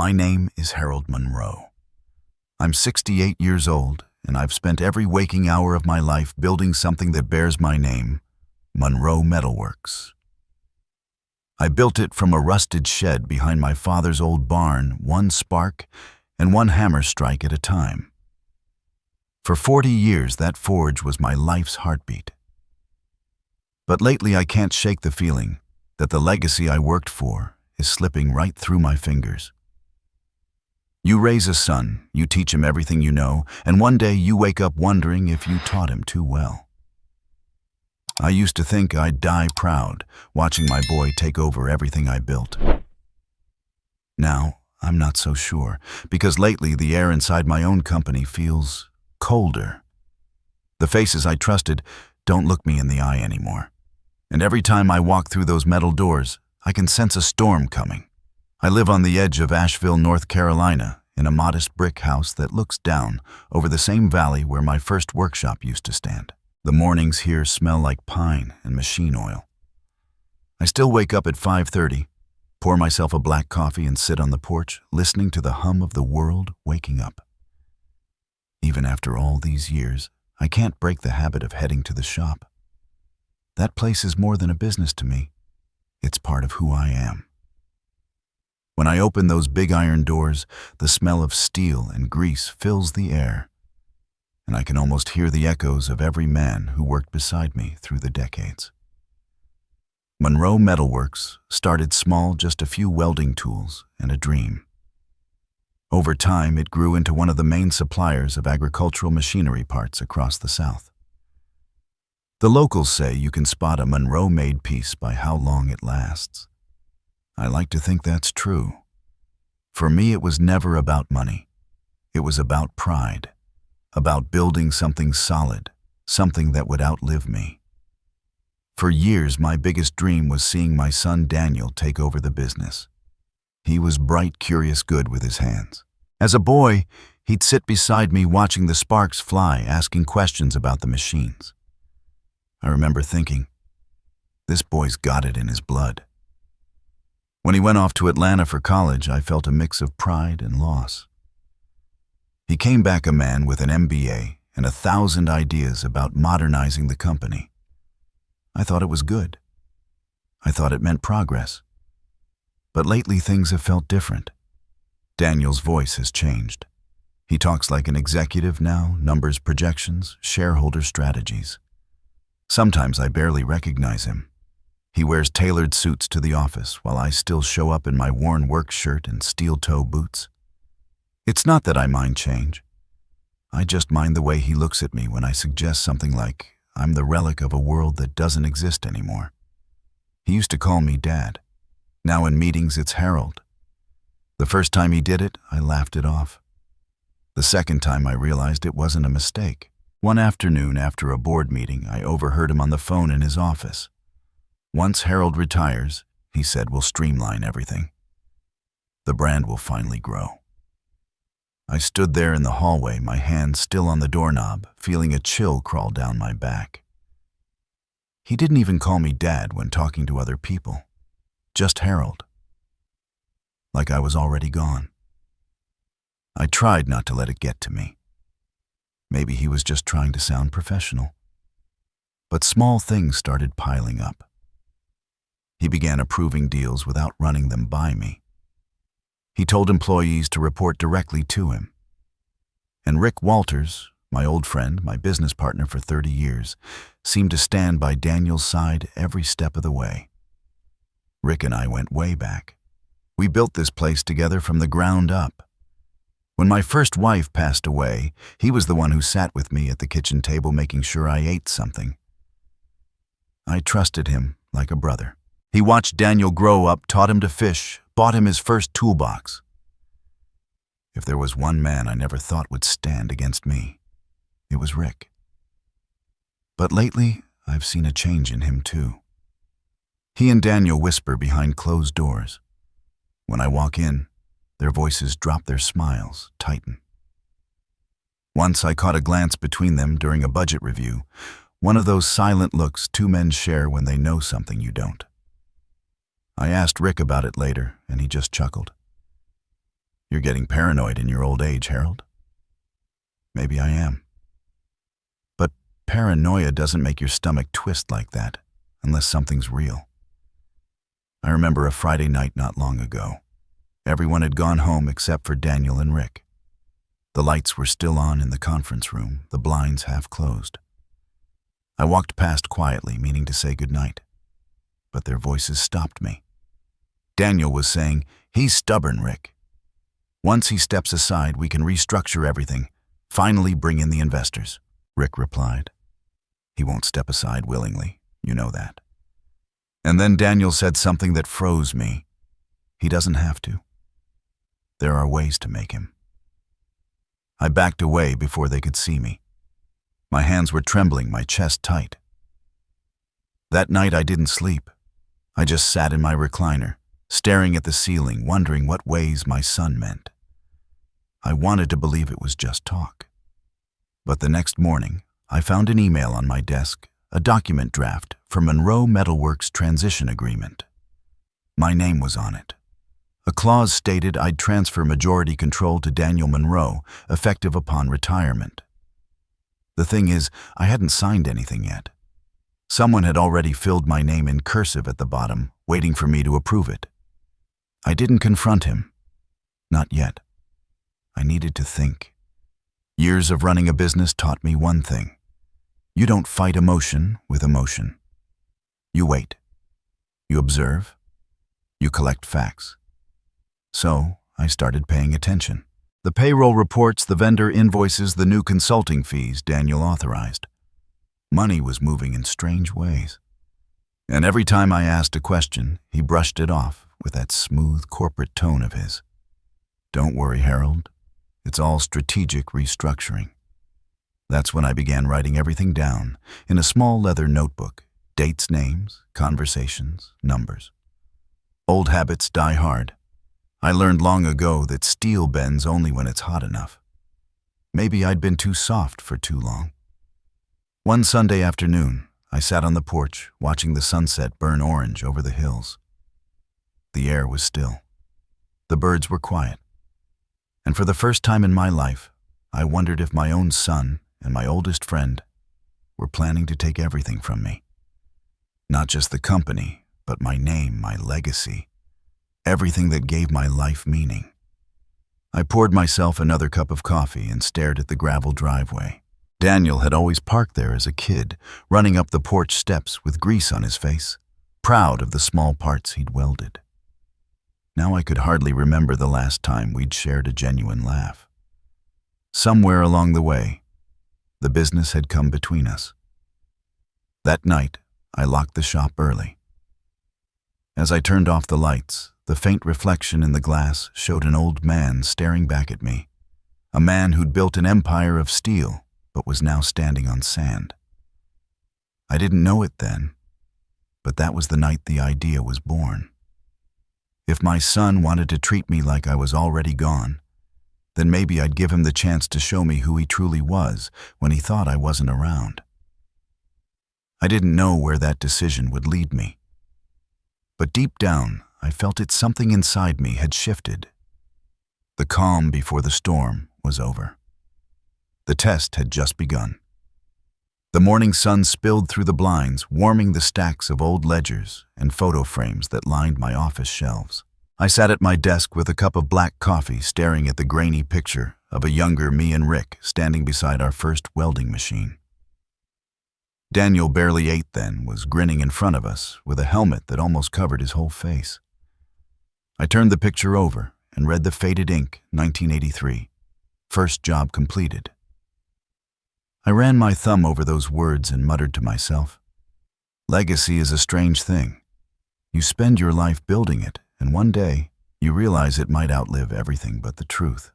My name is Harold Monroe. I'm 68 years old, and I've spent every waking hour of my life building something that bears my name, Monroe Metalworks. I built it from a rusted shed behind my father's old barn, one spark and one hammer strike at a time. For 40 years, that forge was my life's heartbeat. But lately, I can't shake the feeling that the legacy I worked for is slipping right through my fingers. You raise a son, you teach him everything you know, and one day you wake up wondering if you taught him too well. I used to think I'd die proud, watching my boy take over everything I built. Now, I'm not so sure, because lately the air inside my own company feels colder. The faces I trusted don't look me in the eye anymore. And every time I walk through those metal doors, I can sense a storm coming. I live on the edge of Asheville, North Carolina, in a modest brick house that looks down over the same valley where my first workshop used to stand. The mornings here smell like pine and machine oil. I still wake up at 5:30, pour myself a black coffee and sit on the porch, listening to the hum of the world waking up. Even after all these years, I can't break the habit of heading to the shop. That place is more than a business to me. It's part of who I am. When I open those big iron doors, the smell of steel and grease fills the air, and I can almost hear the echoes of every man who worked beside me through the decades. Monroe Metalworks started small, just a few welding tools and a dream. Over time, it grew into one of the main suppliers of agricultural machinery parts across the South. The locals say you can spot a Monroe-made piece by how long it lasts. I like to think that's true. For me, it was never about money. It was about pride, about building something solid, something that would outlive me. For years, my biggest dream was seeing my son Daniel take over the business. He was bright, curious, good with his hands. As a boy, he'd sit beside me watching the sparks fly, asking questions about the machines. I remember thinking, this boy's got it in his blood. When he went off to Atlanta for college, I felt a mix of pride and loss. He came back a man with an MBA and 1,000 ideas about modernizing the company. I thought it was good. I thought it meant progress. But lately things have felt different. Daniel's voice has changed. He talks like an executive now, numbers, projections, shareholder strategies. Sometimes I barely recognize him. He wears tailored suits to the office while I still show up in my worn work shirt and steel-toe boots. It's not that I mind change. I just mind the way he looks at me when I suggest something like I'm the relic of a world that doesn't exist anymore. He used to call me Dad. Now in meetings it's Harold. The first time he did it, I laughed it off. The second time I realized it wasn't a mistake. One afternoon after a board meeting, I overheard him on the phone in his office. Once Harold retires, he said, we'll streamline everything. The brand will finally grow. I stood there in the hallway, my hand still on the doorknob, feeling a chill crawl down my back. He didn't even call me Dad when talking to other people. Just Harold. Like I was already gone. I tried not to let it get to me. Maybe he was just trying to sound professional. But small things started piling up. He began approving deals without running them by me. He told employees to report directly to him. And Rick Walters, my old friend, my business partner for 30 years, seemed to stand by Daniel's side every step of the way. Rick and I went way back. We built this place together from the ground up. When my first wife passed away, he was the one who sat with me at the kitchen table making sure I ate something. I trusted him like a brother. He watched Daniel grow up, taught him to fish, bought him his first toolbox. If there was one man I never thought would stand against me, it was Rick. But lately, I've seen a change in him too. He and Daniel whisper behind closed doors. When I walk in, their voices drop, their smiles tighten. Once I caught a glance between them during a budget review, one of those silent looks two men share when they know something you don't. I asked Rick about it later, and he just chuckled. You're getting paranoid in your old age, Harold. Maybe I am. But paranoia doesn't make your stomach twist like that, unless something's real. I remember a Friday night not long ago. Everyone had gone home except for Daniel and Rick. The lights were still on in the conference room, the blinds half closed. I walked past quietly, meaning to say goodnight, but their voices stopped me. Daniel was saying, "He's stubborn, Rick. Once he steps aside, we can restructure everything, finally bring in the investors." Rick replied, "He won't step aside willingly, you know that." And then Daniel said something that froze me. "He doesn't have to. There are ways to make him." I backed away before they could see me. My hands were trembling, my chest tight. That night I didn't sleep. I just sat in my recliner, staring at the ceiling, wondering what ways my son meant. I wanted to believe it was just talk. But the next morning, I found an email on my desk, a document draft for Monroe Metalworks transition agreement. My name was on it. A clause stated I'd transfer majority control to Daniel Monroe, effective upon retirement. The thing is, I hadn't signed anything yet. Someone had already filled my name in cursive at the bottom, waiting for me to approve it. I didn't confront him. Not yet. I needed to think. Years of running a business taught me one thing. You don't fight emotion with emotion. You wait. You observe. You collect facts. So, I started paying attention. The payroll reports, the vendor invoices, the new consulting fees Daniel authorized. Money was moving in strange ways. And every time I asked a question, he brushed it off with that smooth corporate tone of his. "Don't worry, Harold. It's all strategic restructuring." That's when I began writing everything down in a small leather notebook. Dates, names, conversations, numbers. Old habits die hard. I learned long ago that steel bends only when it's hot enough. Maybe I'd been too soft for too long. One Sunday afternoon, I sat on the porch watching the sunset burn orange over the hills. The air was still. The birds were quiet. And for the first time in my life, I wondered if my own son and my oldest friend were planning to take everything from me. Not just the company, but my name, my legacy. Everything that gave my life meaning. I poured myself another cup of coffee and stared at the gravel driveway. Daniel had always parked there as a kid, running up the porch steps with grease on his face, proud of the small parts he'd welded. Now I could hardly remember the last time we'd shared a genuine laugh. Somewhere along the way, the business had come between us. That night, I locked the shop early. As I turned off the lights, the faint reflection in the glass showed an old man staring back at me, a man who'd built an empire of steel but was now standing on sand. I didn't know it then, but that was the night the idea was born. If my son wanted to treat me like I was already gone, then maybe I'd give him the chance to show me who he truly was when he thought I wasn't around. I didn't know where that decision would lead me. But deep down, I felt it something inside me had shifted. The calm before the storm was over. The test had just begun. The morning sun spilled through the blinds, warming the stacks of old ledgers and photo frames that lined my office shelves. I sat at my desk with a cup of black coffee, staring at the grainy picture of a younger me and Rick standing beside our first welding machine. Daniel, barely 8 then, was grinning in front of us with a helmet that almost covered his whole face. I turned the picture over and read the faded ink, 1983. First job completed. I ran my thumb over those words and muttered to myself, "Legacy is a strange thing. You spend your life building it, and one day you realize it might outlive everything but the truth."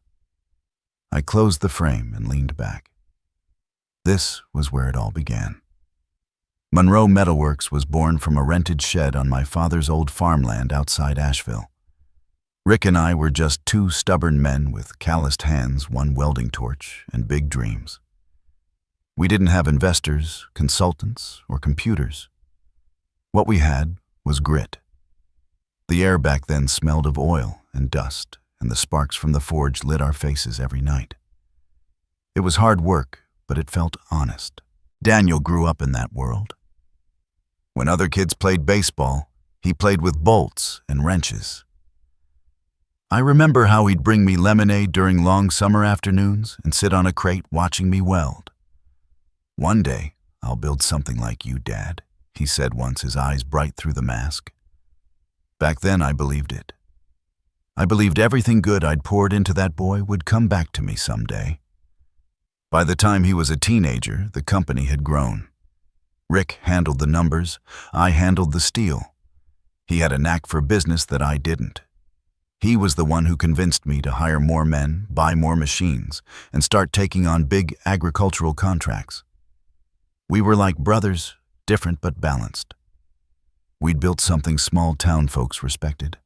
I closed the frame and leaned back. This was where it all began. Monroe Metalworks was born from a rented shed on my father's old farmland outside Asheville. Rick and I were just 2 stubborn men with calloused hands, 1 welding torch, and big dreams. We didn't have investors, consultants, or computers. What we had was grit. The air back then smelled of oil and dust and the sparks from the forge lit our faces every night. It was hard work, but it felt honest. Daniel grew up in that world. When other kids played baseball, he played with bolts and wrenches. I remember how he'd bring me lemonade during long summer afternoons and sit on a crate watching me weld. "One day, I'll build something like you, Dad," he said once, his eyes bright through the mask. Back then, I believed it. I believed everything good I'd poured into that boy would come back to me someday. By the time he was a teenager, the company had grown. Rick handled the numbers, I handled the steel. He had a knack for business that I didn't. He was the one who convinced me to hire more men, buy more machines, and start taking on big agricultural contracts. We were like brothers, different but balanced. We'd built something small town folks respected.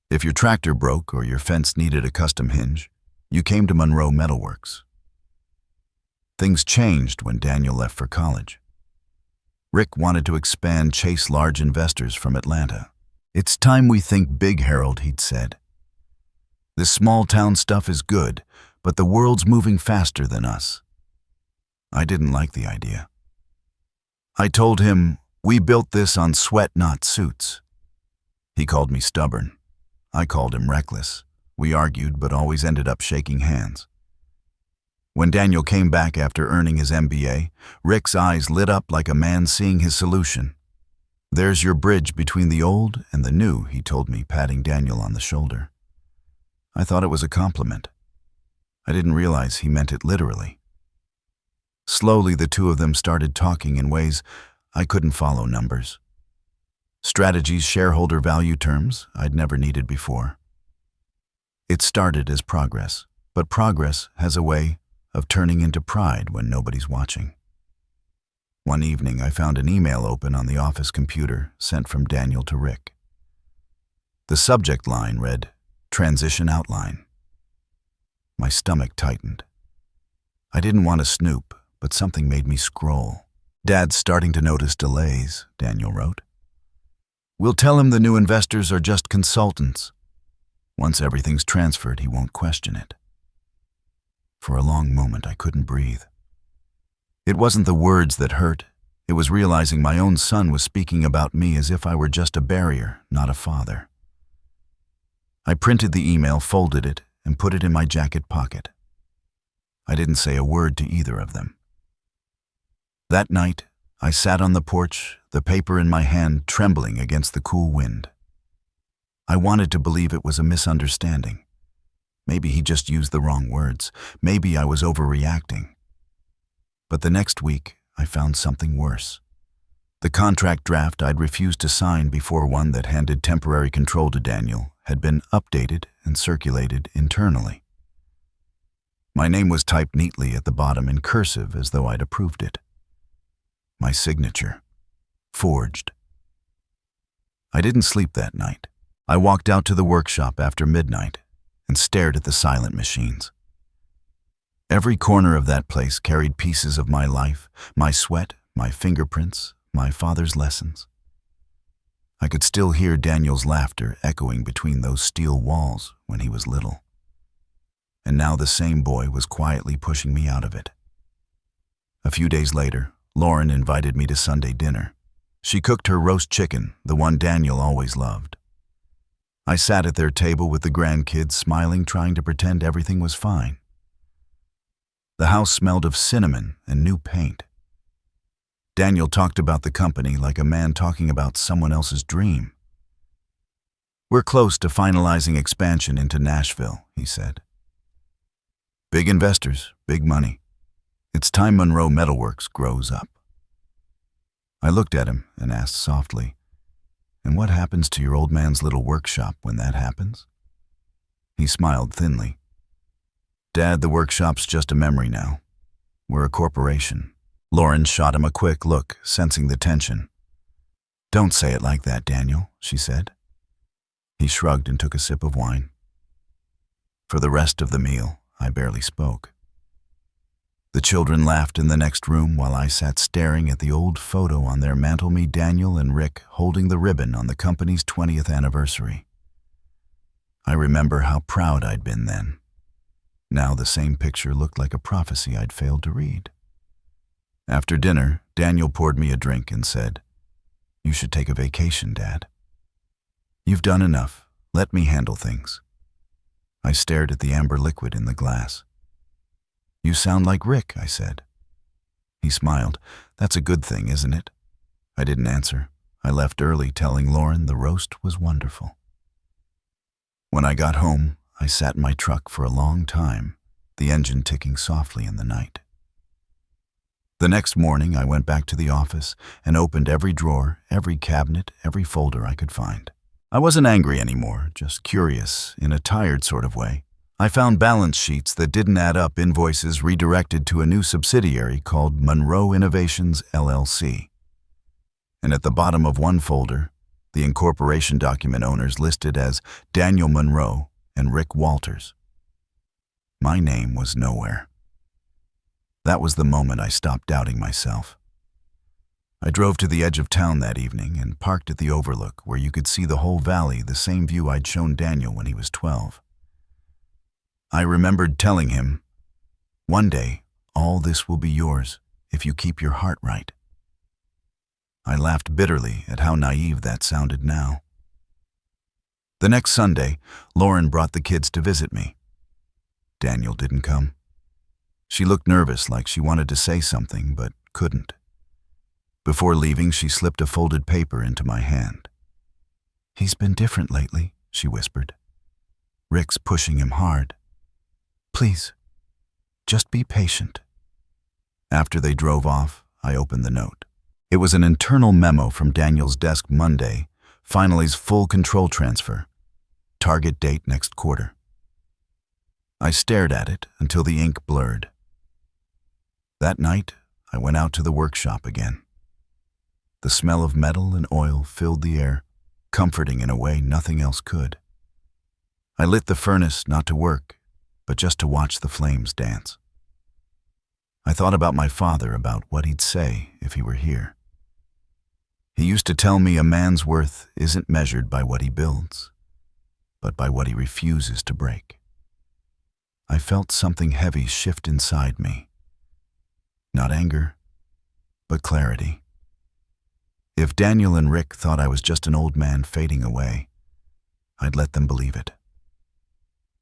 If your tractor broke or your fence needed a custom hinge, you came to Monroe Metalworks. Things changed when Daniel left for college. Rick wanted to expand, chase large investors from Atlanta. "It's time we think big, Harold," he'd said. "This small town stuff is good, but the world's moving faster than us." I didn't like the idea. I told him, "We built this on sweat, not suits." He called me stubborn. I called him reckless. We argued, but always ended up shaking hands. When Daniel came back after earning his MBA, Rick's eyes lit up like a man seeing his solution. "There's your bridge between the old and the new," he told me, patting Daniel on the shoulder. I thought it was a compliment. I didn't realize he meant it literally. Slowly, the two of them started talking in ways I couldn't follow: numbers, strategies, shareholder value terms I'd never needed before. It started as progress, but progress has a way of turning into pride when nobody's watching. One evening, I found an email open on the office computer sent from Daniel to Rick. The subject line read, "Transition Outline." My stomach tightened. I didn't want to snoop, but something made me scroll. "Dad's starting to notice delays," Daniel wrote. "We'll tell him the new investors are just consultants. Once everything's transferred, he won't question it." For a long moment, I couldn't breathe. It wasn't the words that hurt. It was realizing my own son was speaking about me as if I were just a barrier, not a father. I printed the email, folded it, and put it in my jacket pocket. I didn't say a word to either of them. That night, I sat on the porch, the paper in my hand trembling against the cool wind. I wanted to believe it was a misunderstanding. Maybe he just used the wrong words. Maybe I was overreacting. But the next week, I found something worse. The contract draft I'd refused to sign before one that handed temporary control to Daniel had been updated and circulated internally. My name was typed neatly at the bottom in cursive as though I'd approved it. My signature. Forged. I didn't sleep that night. I walked out to the workshop after midnight and stared at the silent machines. Every corner of that place carried pieces of my life, my sweat, my fingerprints, my father's lessons. I could still hear Daniel's laughter echoing between those steel walls when he was little. And now the same boy was quietly pushing me out of it. A few days later, Lauren invited me to Sunday dinner. She cooked her roast chicken, the one Daniel always loved. I sat at their table with the grandkids, smiling, trying to pretend everything was fine. The house smelled of cinnamon and new paint. Daniel talked about the company like a man talking about someone else's dream. "We're close to finalizing expansion into Nashville," he said. "Big investors, big money. It's time Monroe Metalworks grows up." I looked at him and asked softly, "And what happens to your old man's little workshop when that happens?" He smiled thinly. "Dad, the workshop's just a memory now. We're a corporation." Lauren shot him a quick look, sensing the tension. "Don't say it like that, Daniel," she said. He shrugged and took a sip of wine. For the rest of the meal, I barely spoke. The children laughed in the next room while I sat staring at the old photo on their mantel, me, Daniel, and Rick holding the ribbon on the company's 20th anniversary. I remember how proud I'd been then. Now the same picture looked like a prophecy I'd failed to read. After dinner, Daniel poured me a drink and said, "You should take a vacation, Dad. You've done enough. Let me handle things." I stared at the amber liquid in the glass. "You sound like Rick," I said. He smiled. "That's a good thing, isn't it?" I didn't answer. I left early, telling Lauren the roast was wonderful. When I got home, I sat in my truck for a long time, the engine ticking softly in the night. The next morning, I went back to the office and opened every drawer, every cabinet, every folder I could find. I wasn't angry anymore, just curious, in a tired sort of way. I found balance sheets that didn't add up, invoices redirected to a new subsidiary called Monroe Innovations, LLC. And at the bottom of one folder, the incorporation document owners listed as Daniel Monroe and Rick Walters. My name was nowhere. That was the moment I stopped doubting myself. I drove to the edge of town that evening and parked at the overlook where you could see the whole valley, the same view I'd shown Daniel when he was 12. I remembered telling him, "One day, all this will be yours if you keep your heart right." I laughed bitterly at how naive that sounded now. The next Sunday, Lauren brought the kids to visit me. Daniel didn't come. She looked nervous, like she wanted to say something, but couldn't. Before leaving, she slipped a folded paper into my hand. "He's been different lately," she whispered. "Rick's pushing him hard. Please, just be patient." After they drove off, I opened the note. It was an internal memo from Daniel's desk Monday, Finally's full control transfer. Target date next quarter. I stared at it until the ink blurred. That night, I went out to the workshop again. The smell of metal and oil filled the air, comforting in a way nothing else could. I lit the furnace not to work, but just to watch the flames dance. I thought about my father, about what he'd say if he were here. He used to tell me a man's worth isn't measured by what he builds, but by what he refuses to break. I felt something heavy shift inside me. Not anger, but clarity. If Daniel and Rick thought I was just an old man fading away, I'd let them believe it.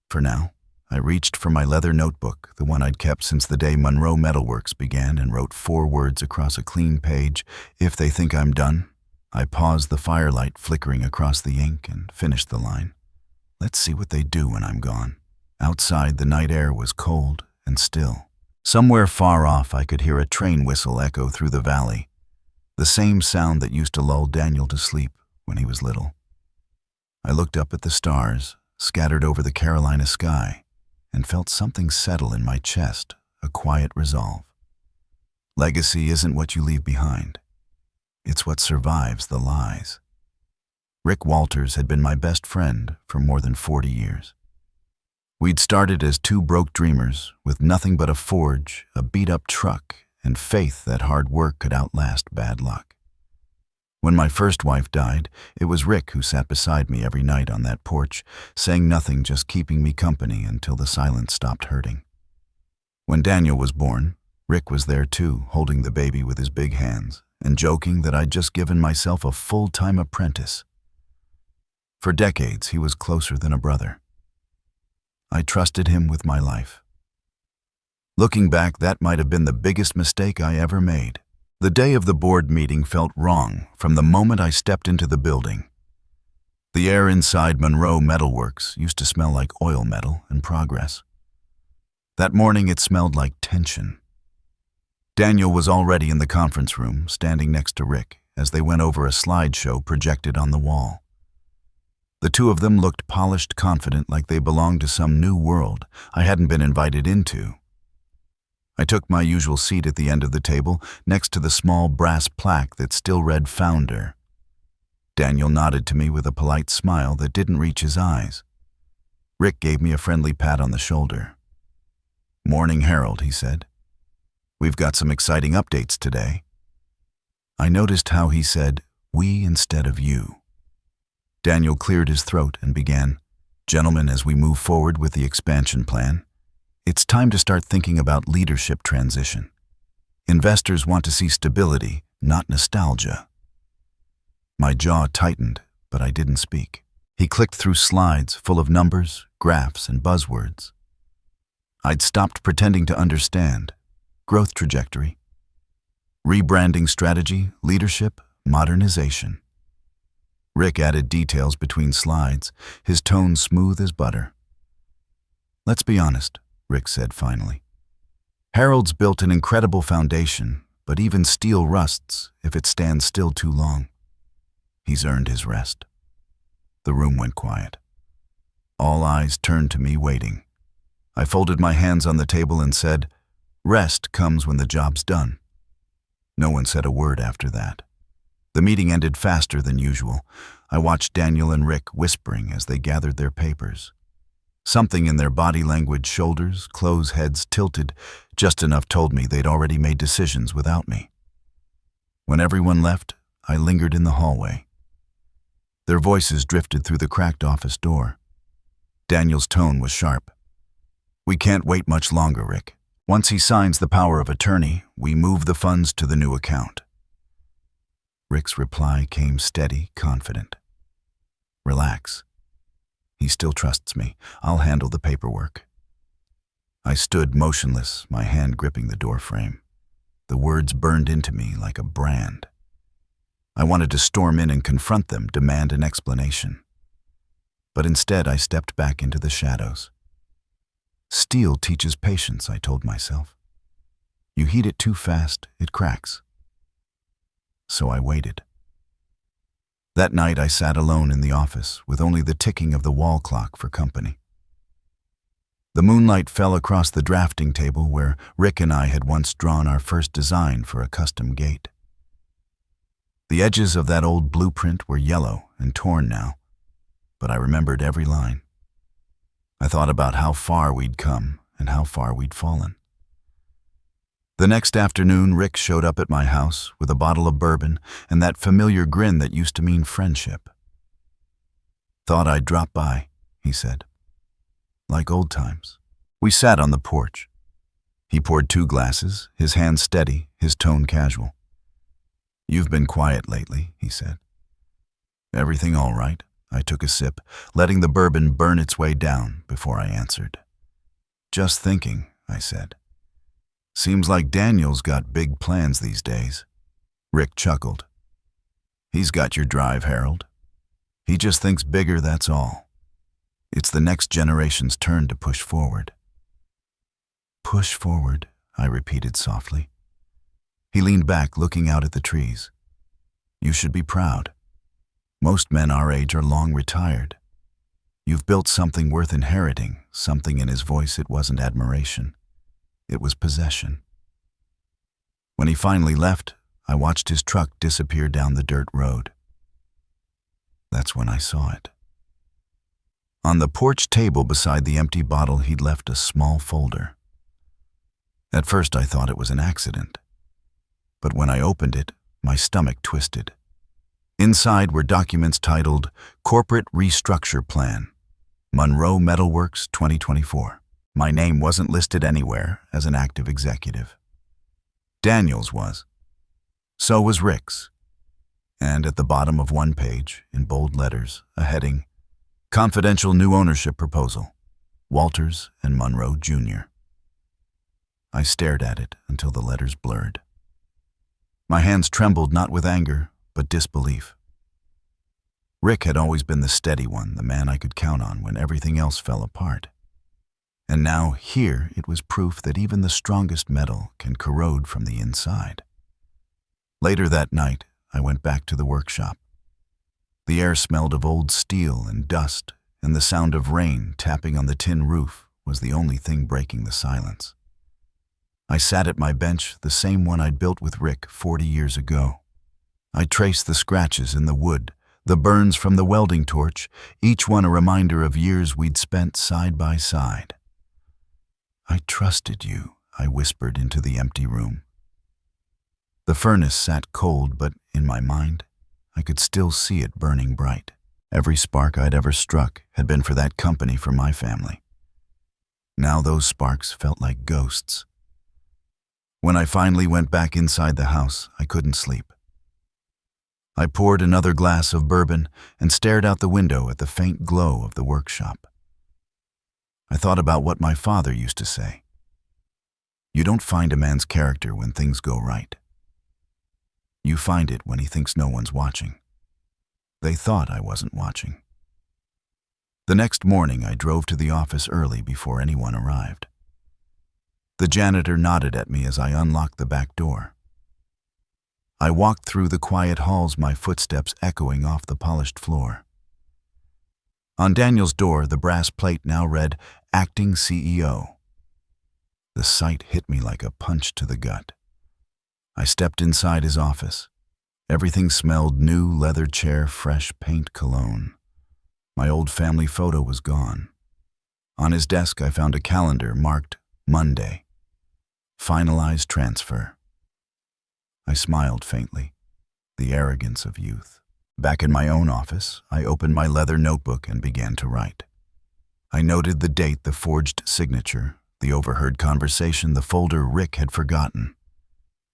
For now, I reached for my leather notebook, the one I'd kept since the day Monroe Metalworks began, and wrote 4 words across a clean page. "If they think I'm done." I paused the firelight flickering across the ink and finished the line. "Let's see what they do when I'm gone." Outside, the night air was cold and still. Somewhere far off, I could hear a train whistle echo through the valley, the same sound that used to lull Daniel to sleep when he was little. I looked up at the stars, scattered over the Carolina sky, and felt something settle in my chest, a quiet resolve. Legacy isn't what you leave behind. It's what survives the lies. Rick Walters had been my best friend for more than 40 years. We'd started as 2 broke dreamers with nothing but a forge, a beat-up truck, and faith that hard work could outlast bad luck. When my first wife died, it was Rick who sat beside me every night on that porch, saying nothing, just keeping me company until the silence stopped hurting. When Daniel was born, Rick was there too, holding the baby with his big hands and joking that I'd just given myself a full-time apprentice. For decades, he was closer than a brother. I trusted him with my life. Looking back, that might have been the biggest mistake I ever made. The day of the board meeting felt wrong from the moment I stepped into the building. The air inside Monroe Metalworks used to smell like oil metal and progress. That morning it smelled like tension. Daniel was already in the conference room, standing next to Rick as they went over a slideshow projected on the wall. The two of them looked polished, confident, like they belonged to some new world I hadn't been invited into. I took my usual seat at the end of the table, next to the small brass plaque that still read Founder. Daniel nodded to me with a polite smile that didn't reach his eyes. Rick gave me a friendly pat on the shoulder. "Morning, Harold," he said. "We've got some exciting updates today." I noticed how he said, "we" instead of "you." Daniel cleared his throat and began, Gentlemen, as we move forward with the expansion plan, it's time to start thinking about leadership transition. Investors want to see stability, not nostalgia. My jaw tightened, but I didn't speak. He clicked through slides full of numbers, graphs, and buzzwords. I'd stopped pretending to understand. Growth trajectory, rebranding strategy, leadership, modernization. Rick added details between slides, his tone smooth as butter. "Let's be honest," Rick said finally. "Harold's built an incredible foundation, but even steel rusts if it stands still too long. He's earned his rest." The room went quiet. All eyes turned to me, waiting. I folded my hands on the table and said, "Rest comes when the job's done." No one said a word after that. The meeting ended faster than usual. I watched Daniel and Rick whispering as they gathered their papers. Something in their body language, shoulders, clothes, heads tilted, just enough told me they'd already made decisions without me. When everyone left, I lingered in the hallway. Their voices drifted through the cracked office door. Daniel's tone was sharp. "We can't wait much longer, Rick. Once he signs the power of attorney, we move the funds to the new account." Rick's reply came steady, confident. "Relax. He still trusts me. I'll handle the paperwork." I stood motionless, my hand gripping the door frame. The words burned into me like a brand. I wanted to storm in and confront them, demand an explanation. But instead, I stepped back into the shadows. "Steel teaches patience," I told myself. "You heat it too fast, it cracks." So I waited. That night I sat alone in the office with only the ticking of the wall clock for company. The moonlight fell across the drafting table where Rick and I had once drawn our first design for a custom gate. The edges of that old blueprint were yellow and torn now, but I remembered every line. I thought about how far we'd come and how far we'd fallen. The next afternoon, Rick showed up at my house with a bottle of bourbon and that familiar grin that used to mean friendship. "Thought I'd drop by," he said. "Like old times." We sat on the porch. He poured 2 glasses, his hand steady, his tone casual. "You've been quiet lately," he said. "Everything all right?" I took a sip, letting the bourbon burn its way down before I answered. "Just thinking," I said. "Seems like Daniel's got big plans these days." Rick chuckled. "He's got your drive, Harold. He just thinks bigger, that's all. It's the next generation's turn to push forward." "Push forward," I repeated softly. He leaned back, looking out at the trees. "You should be proud. Most men our age are long retired. You've built something worth inheriting." Something in his voice, it wasn't admiration. It was possession. When he finally left, I watched his truck disappear down the dirt road. That's when I saw it. On the porch table beside the empty bottle, he'd left a small folder. At first I thought it was an accident, but when I opened it, my stomach twisted. Inside were documents titled Corporate Restructure Plan, Monroe Metalworks 2024. My name wasn't listed anywhere as an active executive. Daniel's was. So was Rick's. And at the bottom of one page, in bold letters, a heading, Confidential New Ownership Proposal, Walters and Monroe Jr. I stared at it until the letters blurred. My hands trembled not with anger, but disbelief. Rick had always been the steady one, the man I could count on when everything else fell apart. And now here it was proof that even the strongest metal can corrode from the inside. Later that night, I went back to the workshop. The air smelled of old steel and dust, and the sound of rain tapping on the tin roof was the only thing breaking the silence. I sat at my bench, the same one I'd built with Rick 40 years ago. I traced the scratches in the wood, the burns from the welding torch, each one a reminder of years we'd spent side by side. "I trusted you," I whispered into the empty room. The furnace sat cold, but in my mind, I could still see it burning bright. Every spark I'd ever struck had been for that company, for my family. Now those sparks felt like ghosts. When I finally went back inside the house, I couldn't sleep. I poured another glass of bourbon and stared out the window at the faint glow of the workshop. I thought about what my father used to say. You don't find a man's character when things go right. You find it when he thinks no one's watching. They thought I wasn't watching. The next morning, I drove to the office early before anyone arrived. The janitor nodded at me as I unlocked the back door. I walked through the quiet halls, my footsteps echoing off the polished floor. On Daniel's door, the brass plate now read, "Acting CEO." The sight hit me like a punch to the gut. I stepped inside his office. Everything smelled new, leather chair, fresh paint, cologne. My old family photo was gone. On his desk, I found a calendar marked Monday. Finalized transfer. I smiled faintly, the arrogance of youth. Back in my own office, I opened my leather notebook and began to write. I noted the date, the forged signature, the overheard conversation, the folder Rick had forgotten.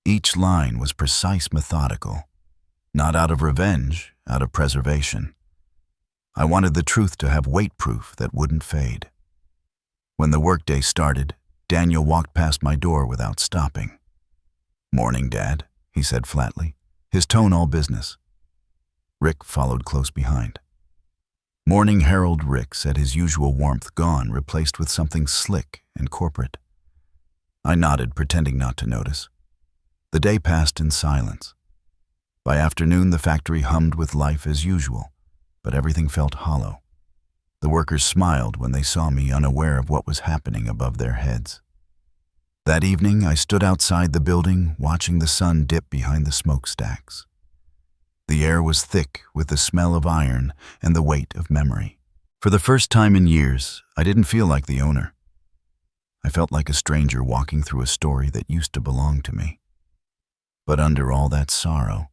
Each line was precise, methodical. Not out of revenge, out of preservation. I wanted the truth to have weight proof that wouldn't fade. When the workday started, Daniel walked past my door without stopping. "Morning, Dad," he said flatly, his tone all business. Rick followed close behind. Morning Herald Rick said, his usual warmth gone, replaced with something slick and corporate. I nodded, pretending not to notice. The day passed in silence. By afternoon, the factory hummed with life as usual, but everything felt hollow. The workers smiled when they saw me, unaware of what was happening above their heads. That evening, I stood outside the building, watching the sun dip behind the smokestacks. The air was thick with the smell of iron and the weight of memory. For the first time in years, I didn't feel like the owner. I felt like a stranger walking through a story that used to belong to me. But under all that sorrow,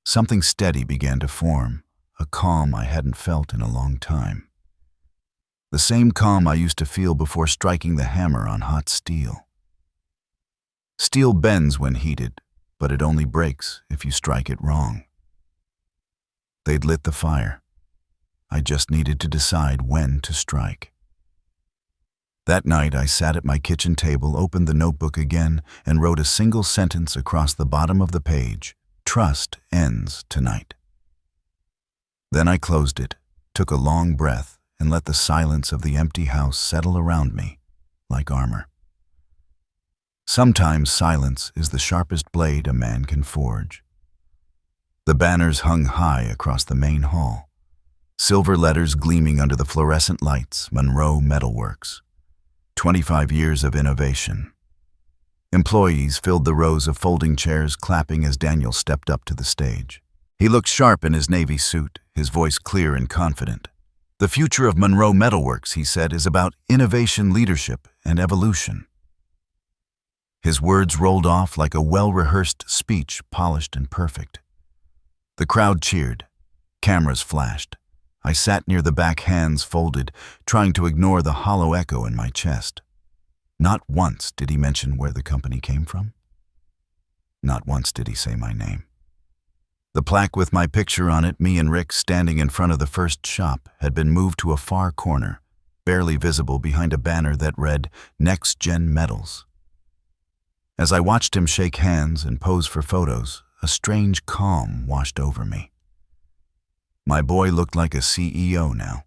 something steady began to form, a calm I hadn't felt in a long time. The same calm I used to feel before striking the hammer on hot steel. Steel bends when heated, but it only breaks if you strike it wrong. They'd lit the fire. I just needed to decide when to strike. That night, I sat at my kitchen table, opened the notebook again, and wrote a single sentence across the bottom of the page: "Trust ends tonight." Then I closed it, took a long breath, and let the silence of the empty house settle around me like armor. Sometimes silence is the sharpest blade a man can forge. The banners hung high across the main hall, silver letters gleaming under the fluorescent lights, Monroe Metalworks. 25 years of innovation. Employees filled the rows of folding chairs, clapping as Daniel stepped up to the stage. He looked sharp in his navy suit, his voice clear and confident. "The future of Monroe Metalworks," he said, "is about innovation, leadership, and evolution." His words rolled off like a well-rehearsed speech, polished and perfect. The crowd cheered. Cameras flashed. I sat near the back, hands folded, trying to ignore the hollow echo in my chest. Not once did he mention where the company came from. Not once did he say my name. The plaque with my picture on it, me and Rick standing in front of the first shop, had been moved to a far corner, barely visible behind a banner that read, "Next Gen Metals." As I watched him shake hands and pose for photos, a strange calm washed over me. My boy looked like a CEO now.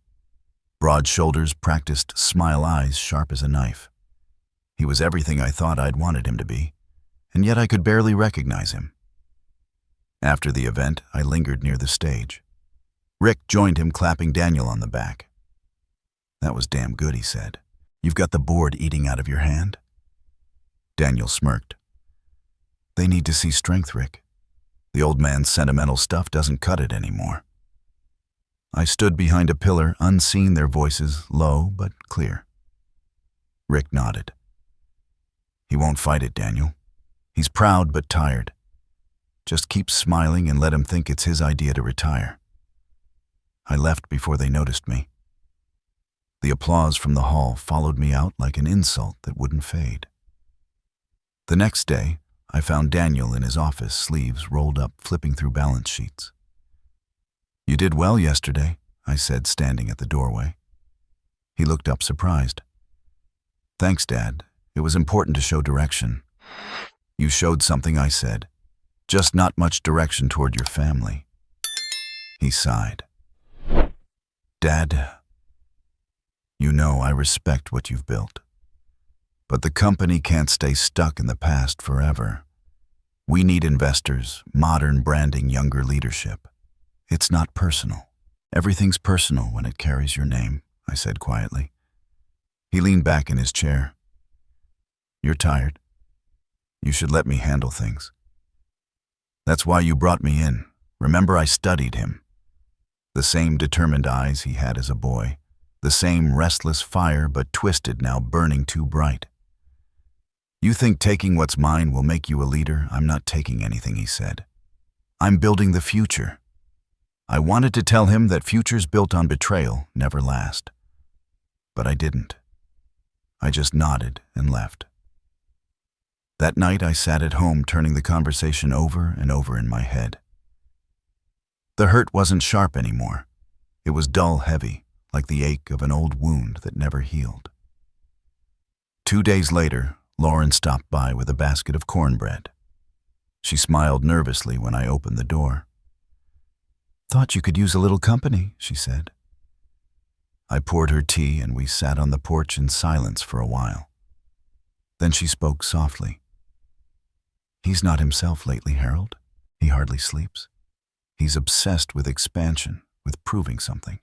Broad shoulders, practiced smile eyes, sharp as a knife. He was everything I thought I'd wanted him to be, and yet I could barely recognize him. After the event, I lingered near the stage. Rick joined him, clapping Daniel on the back. "That was damn good," he said. "You've got the board eating out of your hand?" Daniel smirked. "They need to see strength, Rick. The old man's sentimental stuff doesn't cut it anymore." I stood behind a pillar, unseen, their voices low but clear. Rick nodded. "He won't fight it, Daniel. He's proud but tired. Just keep smiling and let him think it's his idea to retire." I left before they noticed me. The applause from the hall followed me out like an insult that wouldn't fade. The next day, I found Daniel in his office, sleeves rolled up, flipping through balance sheets. "You did well yesterday," I said, standing at the doorway. He looked up surprised. "Thanks, Dad. It was important to show direction." "You showed something," I said. "Just not much direction toward your family." He sighed. "Dad, you know I respect what you've built. But the company can't stay stuck in the past forever. We need investors, modern branding, younger leadership. It's not personal. Everything's personal when it carries your name," I said quietly. He leaned back in his chair. "You're tired. You should let me handle things. That's why you brought me in. Remember, I studied him. The same determined eyes he had as a boy. The same restless fire, but twisted now, burning too bright. You think taking what's mine will make you a leader? I'm not taking anything," he said. "I'm building the future." I wanted to tell him that futures built on betrayal never last. But I didn't. I just nodded and left. That night I sat at home, turning the conversation over and over in my head. The hurt wasn't sharp anymore. It was dull, heavy, like the ache of an old wound that never healed. 2 days later, Lauren stopped by with a basket of cornbread. She smiled nervously when I opened the door. "Thought you could use a little company," she said. I poured her tea and we sat on the porch in silence for a while. Then she spoke softly. "He's not himself lately, Harold. He hardly sleeps. He's obsessed with expansion, with proving something.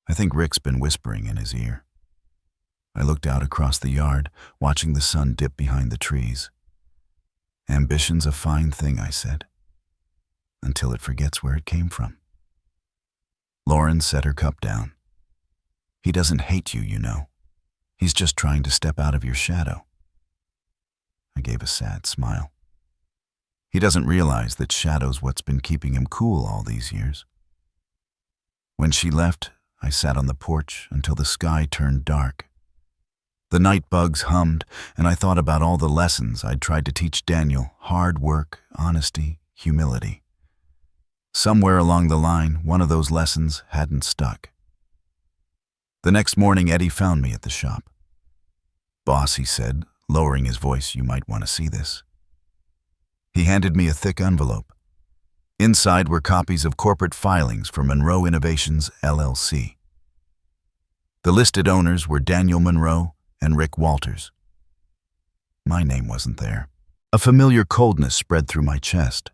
I think Rick's been whispering in his ear." I looked out across the yard, watching the sun dip behind the trees. "Ambition's a fine thing," I said, "until it forgets where it came from." Lauren set her cup down. "He doesn't hate you, you know. He's just trying to step out of your shadow." I gave a sad smile. "He doesn't realize that shadow's what's been keeping him cool all these years." When she left, I sat on the porch until the sky turned dark. The night bugs hummed, and I thought about all the lessons I'd tried to teach Daniel: hard work, honesty, humility. Somewhere along the line, one of those lessons hadn't stuck. The next morning, Eddie found me at the shop. "Boss," he said, lowering his voice, "you might want to see this." He handed me a thick envelope. Inside were copies of corporate filings for Monroe Innovations, LLC. The listed owners were Daniel Monroe and Rick Walters. My name wasn't there. A familiar coldness spread through my chest.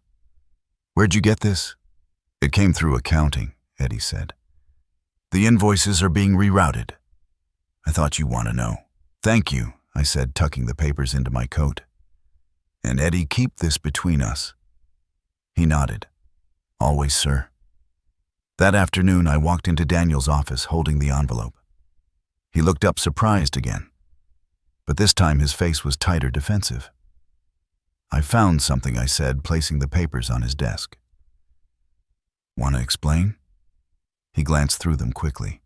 "Where'd you get this?" "It came through accounting," Eddie said. "The invoices are being rerouted." "I thought you'd want to know." "Thank you," I said, tucking the papers into my coat. "And Eddie, keep this between us." He nodded. "Always, sir." That afternoon, I walked into Daniel's office holding the envelope. He looked up surprised again, but this time his face was tighter, defensive. "I found something," I said, placing the papers on his desk. "Want to explain?" He glanced through them quickly.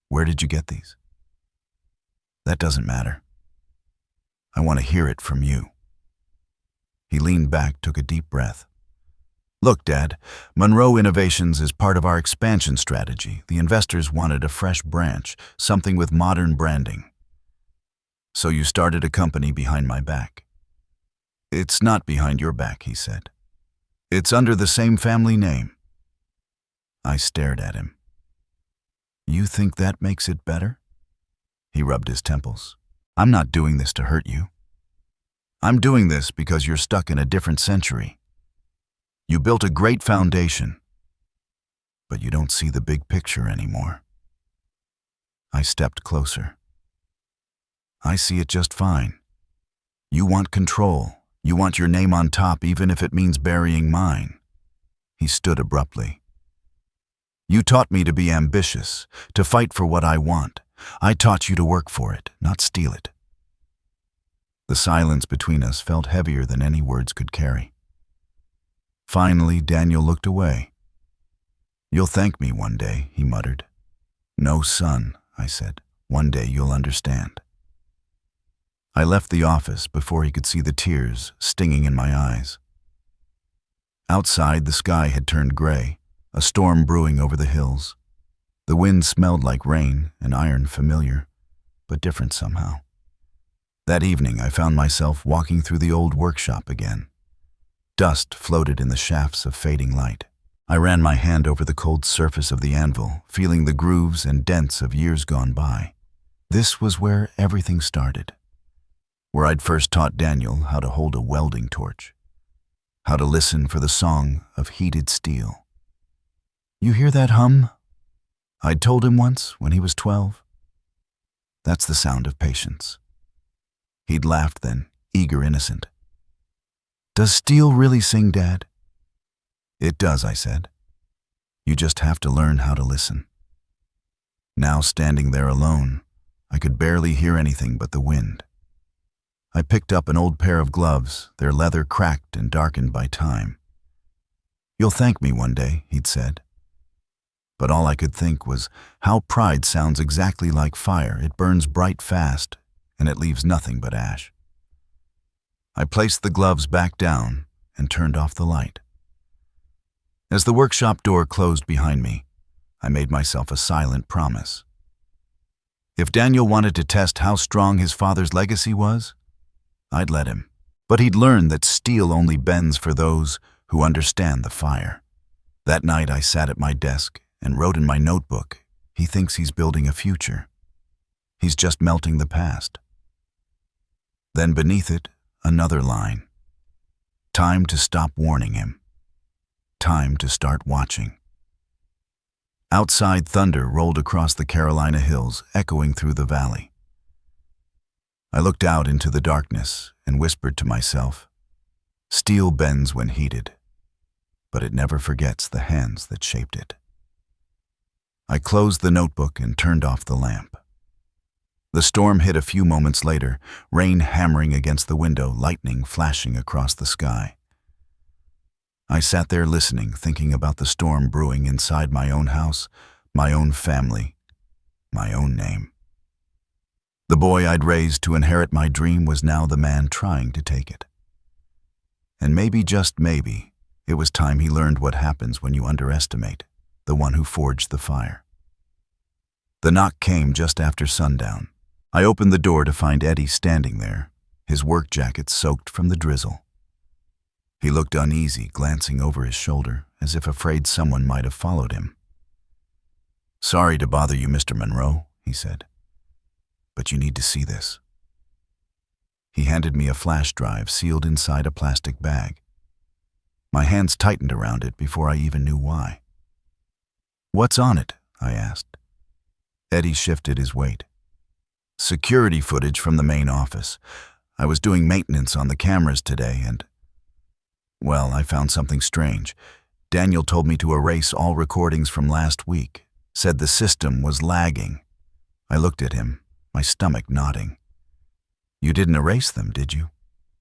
"Where did you get these?" "That doesn't matter. I want to hear it from you." He leaned back, took a deep breath. "Look, Dad, Monroe Innovations is part of our expansion strategy. The investors wanted a fresh branch, something with modern branding. So you started a company behind my back." "It's not behind your back," he said. "It's under the same family name." I stared at him. "You think that makes it better?" He rubbed his temples. "I'm not doing this to hurt you. I'm doing this because you're stuck in a different century. You built a great foundation, but you don't see the big picture anymore." I stepped closer. "I see it just fine. You want control. You want your name on top, even if it means burying mine." He stood abruptly. "You taught me to be ambitious, to fight for what I want. I taught you to work for it, not steal it." The silence between us felt heavier than any words could carry. Finally, Daniel looked away. "You'll thank me one day," he muttered. "No, son," I said. "One day you'll understand." I left the office before he could see the tears stinging in my eyes. Outside, the sky had turned gray, a storm brewing over the hills. The wind smelled like rain, an iron familiar, but different somehow. That evening, I found myself walking through the old workshop again. Dust floated in the shafts of fading light. I ran my hand over the cold surface of the anvil, feeling the grooves and dents of years gone by. This was where everything started, where I'd first taught Daniel how to hold a welding torch, how to listen for the song of heated steel. "You hear that hum?" I'd told him once when he was 12. That's the sound of patience. He'd laughed then, eager, innocent. "Does steel really sing, Dad?" "It does," I said. "You just have to learn how to listen." Now, standing there alone, I could barely hear anything but the wind. I picked up an old pair of gloves, their leather cracked and darkened by time. "You'll thank me one day," he'd said. But all I could think was how pride sounds exactly like fire. It burns bright fast, and it leaves nothing but ash. I placed the gloves back down and turned off the light. As the workshop door closed behind me, I made myself a silent promise. If Daniel wanted to test how strong his father's legacy was, I'd let him. But he'd learn that steel only bends for those who understand the fire. That night I sat at my desk and wrote in my notebook, "He thinks he's building a future. He's just melting the past." Then beneath it, another line. Time to stop warning him. Time to start watching. Outside, thunder rolled across the Carolina hills, echoing through the valley. I looked out into the darkness and whispered to myself, "Steel bends when heated, but it never forgets the hands that shaped it." I closed the notebook and turned off the lamp. The storm hit a few moments later, rain hammering against the window, lightning flashing across the sky. I sat there listening, thinking about the storm brewing inside my own house, my own family, my own name. The boy I'd raised to inherit my dream was now the man trying to take it. And maybe, just maybe, it was time he learned what happens when you underestimate the one who forged the fire. The knock came just after sundown. I opened the door to find Eddie standing there, his work jacket soaked from the drizzle. He looked uneasy, glancing over his shoulder, as if afraid someone might have followed him. "Sorry to bother you, Mr. Monroe," he said, "but you need to see this." He handed me a flash drive sealed inside a plastic bag. My hands tightened around it before I even knew why. "What's on it?" I asked. Eddie shifted his weight. "Security footage from the main office. I was doing maintenance on the cameras today and, well, I found something strange. Daniel told me to erase all recordings from last week, said the system was lagging." I looked at him, my stomach knotting. "You didn't erase them, did you?"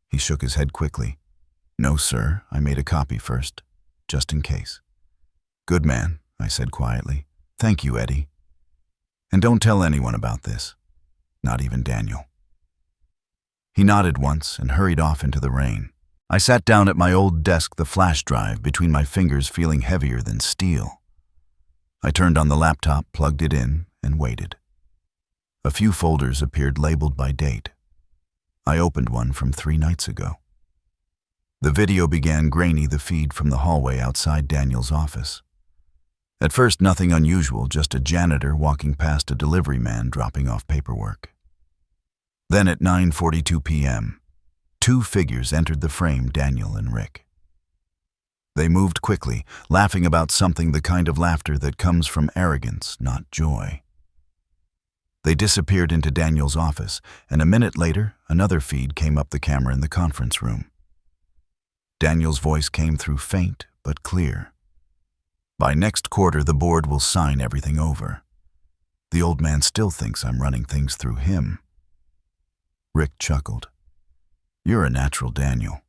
He shook his head quickly. "No, sir. I made a copy first, just in case." "Good man," I said quietly. "Thank you, Eddie. And don't tell anyone about this, not even Daniel." He nodded once and hurried off into the rain. I sat down at my old desk, the flash drive between my fingers feeling heavier than steel. I turned on the laptop, plugged it in, and waited. A few folders appeared labeled by date. I opened one from 3 nights ago. The video began grainy, the feed from the hallway outside Daniel's office. At first, nothing unusual, just a janitor walking past a delivery man dropping off paperwork. Then at 9:42 p.m., 2 figures entered the frame, Daniel and Rick. They moved quickly, laughing about something, the kind of laughter that comes from arrogance, not joy. They disappeared into Daniel's office, and a minute later, another feed came up the camera in the conference room. Daniel's voice came through, faint but clear. "By next quarter, the board will sign everything over. The old man still thinks I'm running things through him." Rick chuckled. "You're a natural, Daniel.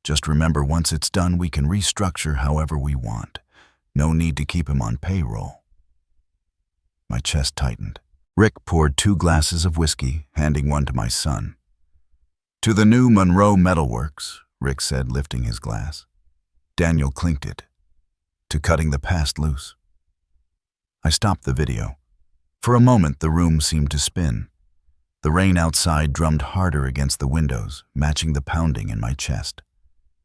Just remember, once it's done, we can restructure however we want. No need to keep him on payroll. My chest tightened. Rick poured 2 glasses of whiskey, handing one to my son. "To the new Monroe Metalworks," Rick said, lifting his glass. Daniel clinked it. "To cutting the past loose." I stopped the video. For a moment, the room seemed to spin. The rain outside drummed harder against the windows, matching the pounding in my chest.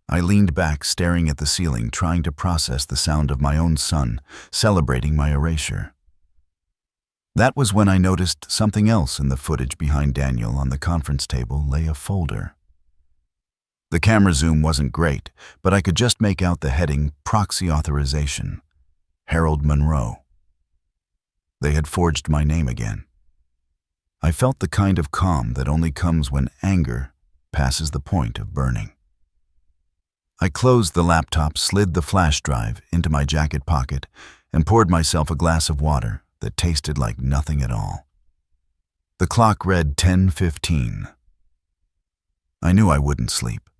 I leaned back, staring at the ceiling, trying to process the sound of my own son celebrating my erasure. That was when I noticed something else in the footage behind Daniel. On the conference table lay a folder. The camera zoom wasn't great, but I could just make out the heading Proxy Authorization, Harold Monroe. They had forged my name again. I felt the kind of calm that only comes when anger passes the point of burning. I closed the laptop, slid the flash drive into my jacket pocket, and poured myself a glass of water that tasted like nothing at all. The clock read 10:15. I knew I wouldn't sleep.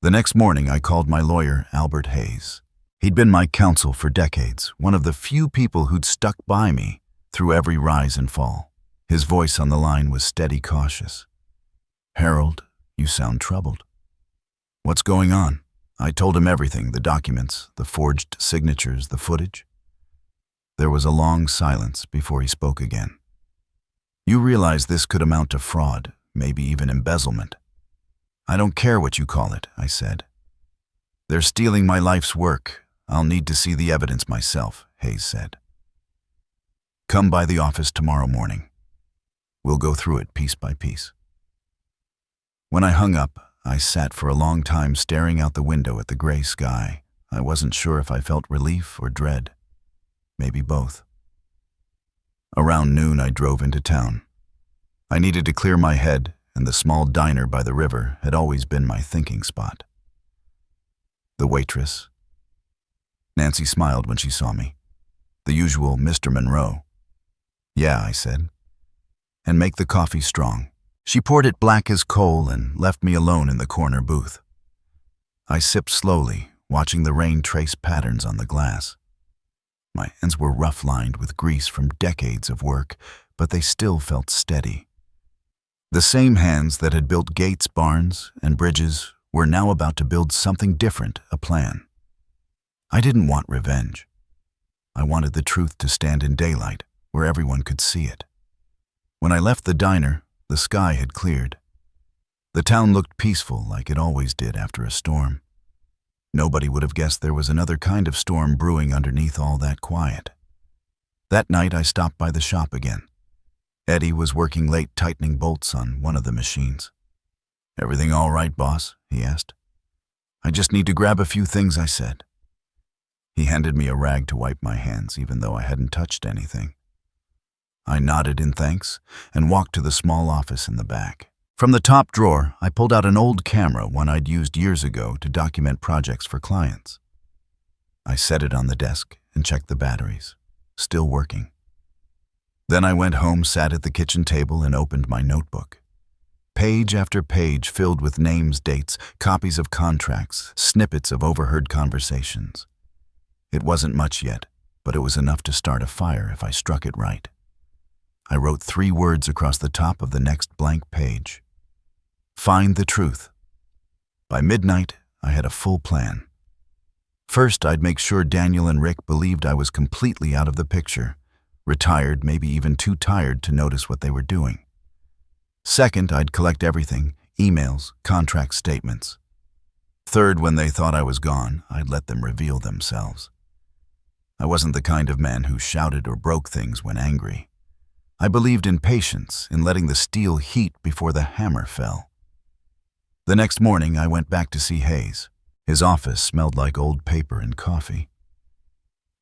The next morning, I called my lawyer, Albert Hayes. He'd been my counsel for decades, one of the few people who'd stuck by me through every rise and fall. His voice on the line was steady, cautious. "Harold, you sound troubled." "What's going on?" I told him everything, the documents, the forged signatures, the footage. There was a long silence before he spoke again. "You realize this could amount to fraud, maybe even embezzlement." "I don't care what you call it," I said. "They're stealing my life's work. I'll need to see the evidence myself," Hayes said. "Come by the office tomorrow morning. We'll go through it piece by piece." When I hung up, I sat for a long time staring out the window at the gray sky. I wasn't sure if I felt relief or dread. Maybe both. Around noon, I drove into town. I needed to clear my head, and the small diner by the river had always been my thinking spot. The waitress. Nancy smiled when she saw me. The usual Mr. Monroe. "Yeah," I said. "And make the coffee strong." She poured it black as coal and left me alone in the corner booth. I sipped slowly, watching the rain trace patterns on the glass. My hands were rough-lined with grease from decades of work, but they still felt steady. The same hands that had built gates, barns, and bridges were now about to build something different, a plan. I didn't want revenge. I wanted the truth to stand in daylight, where everyone could see it. When I left the diner, the sky had cleared. The town looked peaceful, like it always did after a storm. Nobody would have guessed there was another kind of storm brewing underneath all that quiet. That night, I stopped by the shop again. Eddie was working late tightening bolts on one of the machines. "Everything all right, boss?" he asked. "I just need to grab a few things," I said. He handed me a rag to wipe my hands, even though I hadn't touched anything. I nodded in thanks and walked to the small office in the back. From the top drawer, I pulled out an old camera, one I'd used years ago to document projects for clients. I set it on the desk and checked the batteries. Still working. Then I went home, sat at the kitchen table, and opened my notebook. Page after page filled with names, dates, copies of contracts, snippets of overheard conversations. It wasn't much yet, but it was enough to start a fire if I struck it right. I wrote 3 words across the top of the next blank page. Find the truth. By midnight, I had a full plan. First, I'd make sure Daniel and Rick believed I was completely out of the picture, retired, maybe even too tired to notice what they were doing. Second, I'd collect everything, emails, contract statements. Third, when they thought I was gone, I'd let them reveal themselves. I wasn't the kind of man who shouted or broke things when angry. I believed in patience, in letting the steel heat before the hammer fell. The next morning, I went back to see Hayes. His office smelled like old paper and coffee.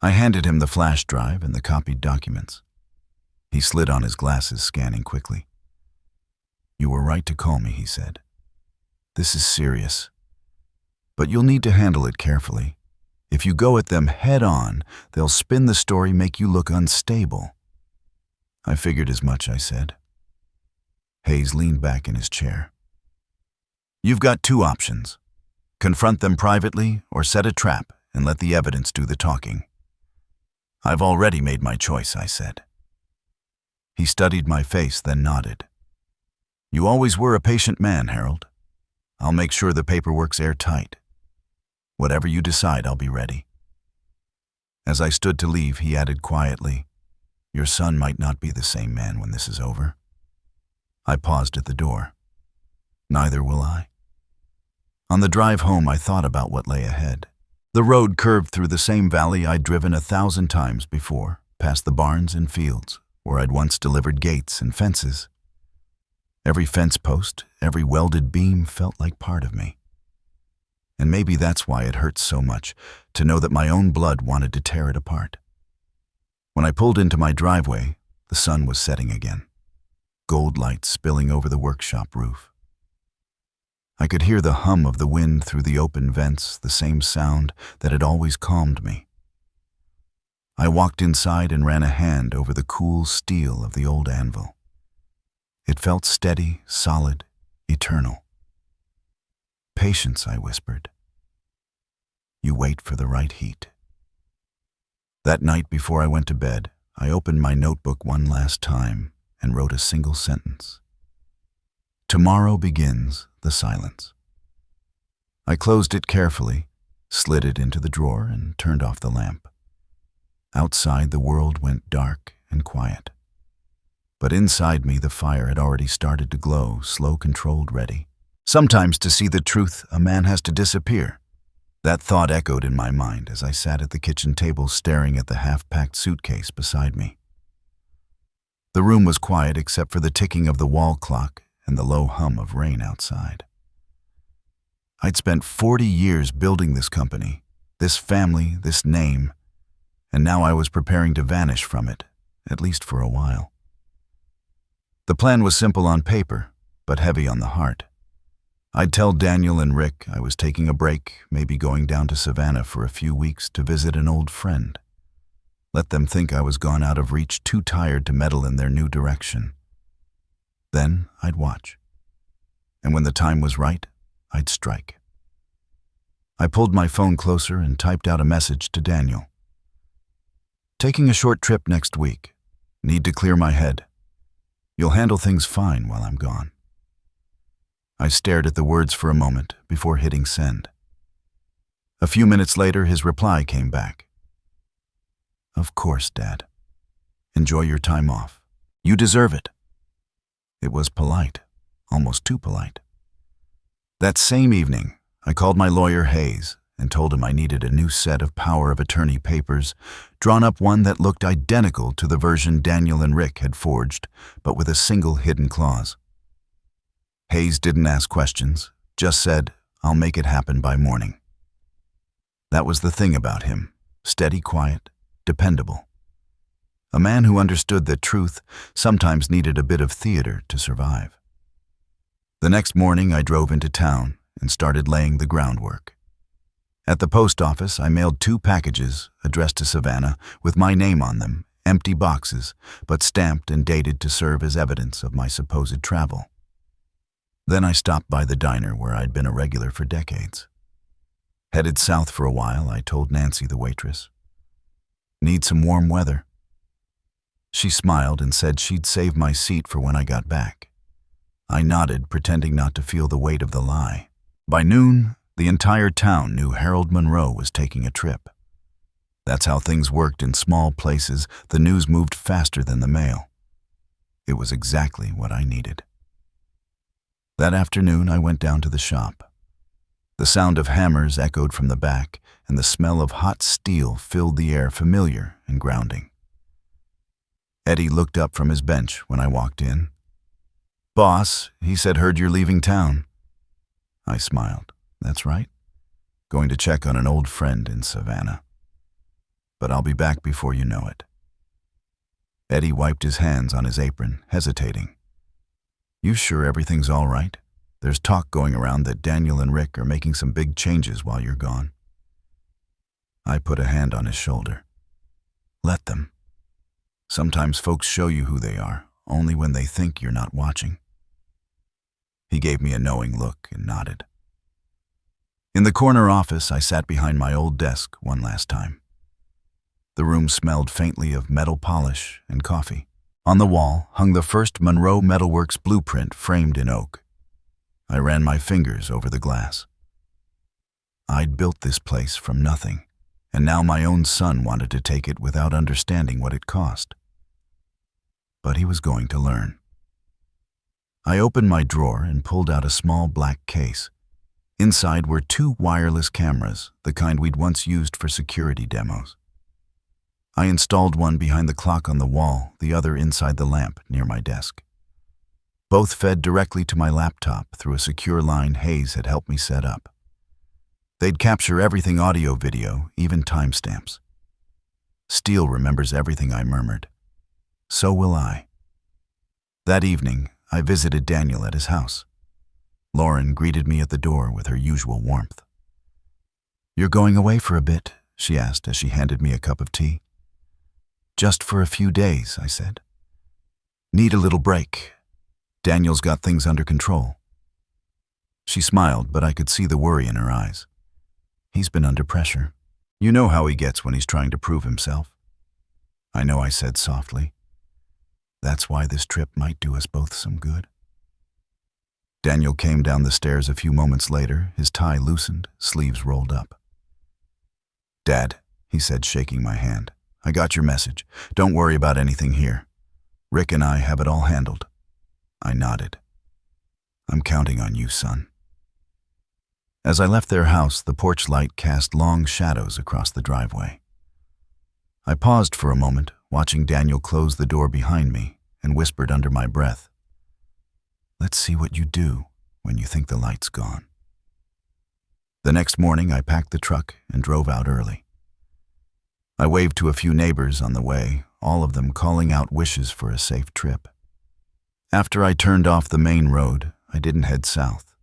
I handed him the flash drive and the copied documents. He slid on his glasses, scanning quickly. "You were right to call me," he said. "This is serious. But you'll need to handle it carefully. If you go at them head on, they'll spin the story, make you look unstable." "I figured as much," I said. Hayes leaned back in his chair. "You've got 2 options. Confront them privately or set a trap and let the evidence do the talking. I've already made my choice, I said. He studied my face, then nodded. You always were a patient man, Harold. I'll make sure the paperwork's airtight. Whatever you decide, I'll be ready. As I stood to leave, he added quietly, Your son might not be the same man when this is over. I paused at the door. Neither will I. On the drive home, I thought about what lay ahead. The road curved through the same valley I'd driven 1,000 times before, past the barns and fields, where I'd once delivered gates and fences. Every fence post, every welded beam felt like part of me. And maybe that's why it hurts so much, to know that my own blood wanted to tear it apart. When I pulled into my driveway, the sun was setting again, gold light spilling over the workshop roof. I could hear the hum of the wind through the open vents, the same sound that had always calmed me. I walked inside and ran a hand over the cool steel of the old anvil. It felt steady, solid, eternal. Patience, I whispered. You wait for the right heat. That night before I went to bed, I opened my notebook one last time and wrote a single sentence. Tomorrow begins the silence. I closed it carefully, slid it into the drawer, and turned off the lamp. Outside, the world went dark and quiet. But inside me, the fire had already started to glow, slow, controlled, ready. Sometimes to see the truth, a man has to disappear. That thought echoed in my mind as I sat at the kitchen table staring at the half-packed suitcase beside me. The room was quiet except for the ticking of the wall clock and the low hum of rain outside. I'd spent 40 years building this company, this family, this name, and now I was preparing to vanish from it, at least for a while. The plan was simple on paper, but heavy on the heart. I'd tell Daniel and Rick I was taking a break, maybe going down to Savannah for a few weeks to visit an old friend. Let them think I was gone out of reach, too tired to meddle in their new direction. Then I'd watch. And when the time was right, I'd strike. I pulled my phone closer and typed out a message to Daniel. Taking a short trip next week. Need to clear my head. You'll handle things fine while I'm gone. I stared at the words for a moment before hitting send. A few minutes later, his reply came back. Of course, Dad. Enjoy your time off. You deserve it. It was polite, almost too polite. That same evening, I called my lawyer Hayes and told him I needed a new set of power of attorney papers, drawn up one that looked identical to the version Daniel and Rick had forged, but with a single hidden clause. Hayes didn't ask questions, just said, I'll make it happen by morning. That was the thing about him, steady, quiet, dependable. A man who understood that truth sometimes needed a bit of theater to survive. The next morning, I drove into town and started laying the groundwork. At the post office, I mailed 2 packages addressed to Savannah with my name on them, empty boxes, but stamped and dated to serve as evidence of my supposed travel. Then I stopped by the diner where I'd been a regular for decades. Headed south for a while, I told Nancy, the waitress. Need some warm weather. She smiled and said she'd save my seat for when I got back. I nodded, pretending not to feel the weight of the lie. By noon, the entire town knew Harold Monroe was taking a trip. That's how things worked in small places. The news moved faster than the mail. It was exactly what I needed. That afternoon, I went down to the shop. The sound of hammers echoed from the back, and the smell of hot steel filled the air, familiar and grounding. Eddie looked up from his bench when I walked in. Boss, he said, heard you're leaving town. I smiled. That's right. Going to check on an old friend in Savannah. But I'll be back before you know it. Eddie wiped his hands on his apron, hesitating. You sure everything's all right? There's talk going around that Daniel and Rick are making some big changes while you're gone. I put a hand on his shoulder. Let them. Sometimes folks show you who they are, only when they think you're not watching. He gave me a knowing look and nodded. In the corner office, I sat behind my old desk one last time. The room smelled faintly of metal polish and coffee. On the wall hung the first Monroe Metalworks blueprint framed in oak. I ran my fingers over the glass. I'd built this place from nothing, and now my own son wanted to take it without understanding what it cost. But he was going to learn. I opened my drawer and pulled out a small black case. Inside were 2 wireless cameras, the kind we'd once used for security demos. I installed one behind the clock on the wall, the other inside the lamp near my desk. Both fed directly to my laptop through a secure line Hayes had helped me set up. They'd capture everything audio-video, even timestamps. Steele remembers everything I murmured. So will I. That evening, I visited Daniel at his house. Lauren greeted me at the door with her usual warmth. "You're going away for a bit?" she asked as she handed me a cup of tea. "Just for a few days," I said. "Need a little break. Daniel's got things under control." She smiled, but I could see the worry in her eyes. "He's been under pressure. You know how he gets when he's trying to prove himself." "I know," I said softly. "That's why this trip might do us both some good." Daniel came down the stairs a few moments later, his tie loosened, sleeves rolled up. "Dad," he said, shaking my hand, "I got your message. Don't worry about anything here. Rick and I have it all handled." I nodded. "I'm counting on you, son." As I left their house, the porch light cast long shadows across the driveway. I paused for a moment, watching Daniel close the door behind me, and whispered under my breath, "Let's see what you do when you think the light's gone." The next morning, I packed the truck and drove out early. I waved to a few neighbors on the way, all of them calling out wishes for a safe trip. After I turned off the main road, I didn't head south.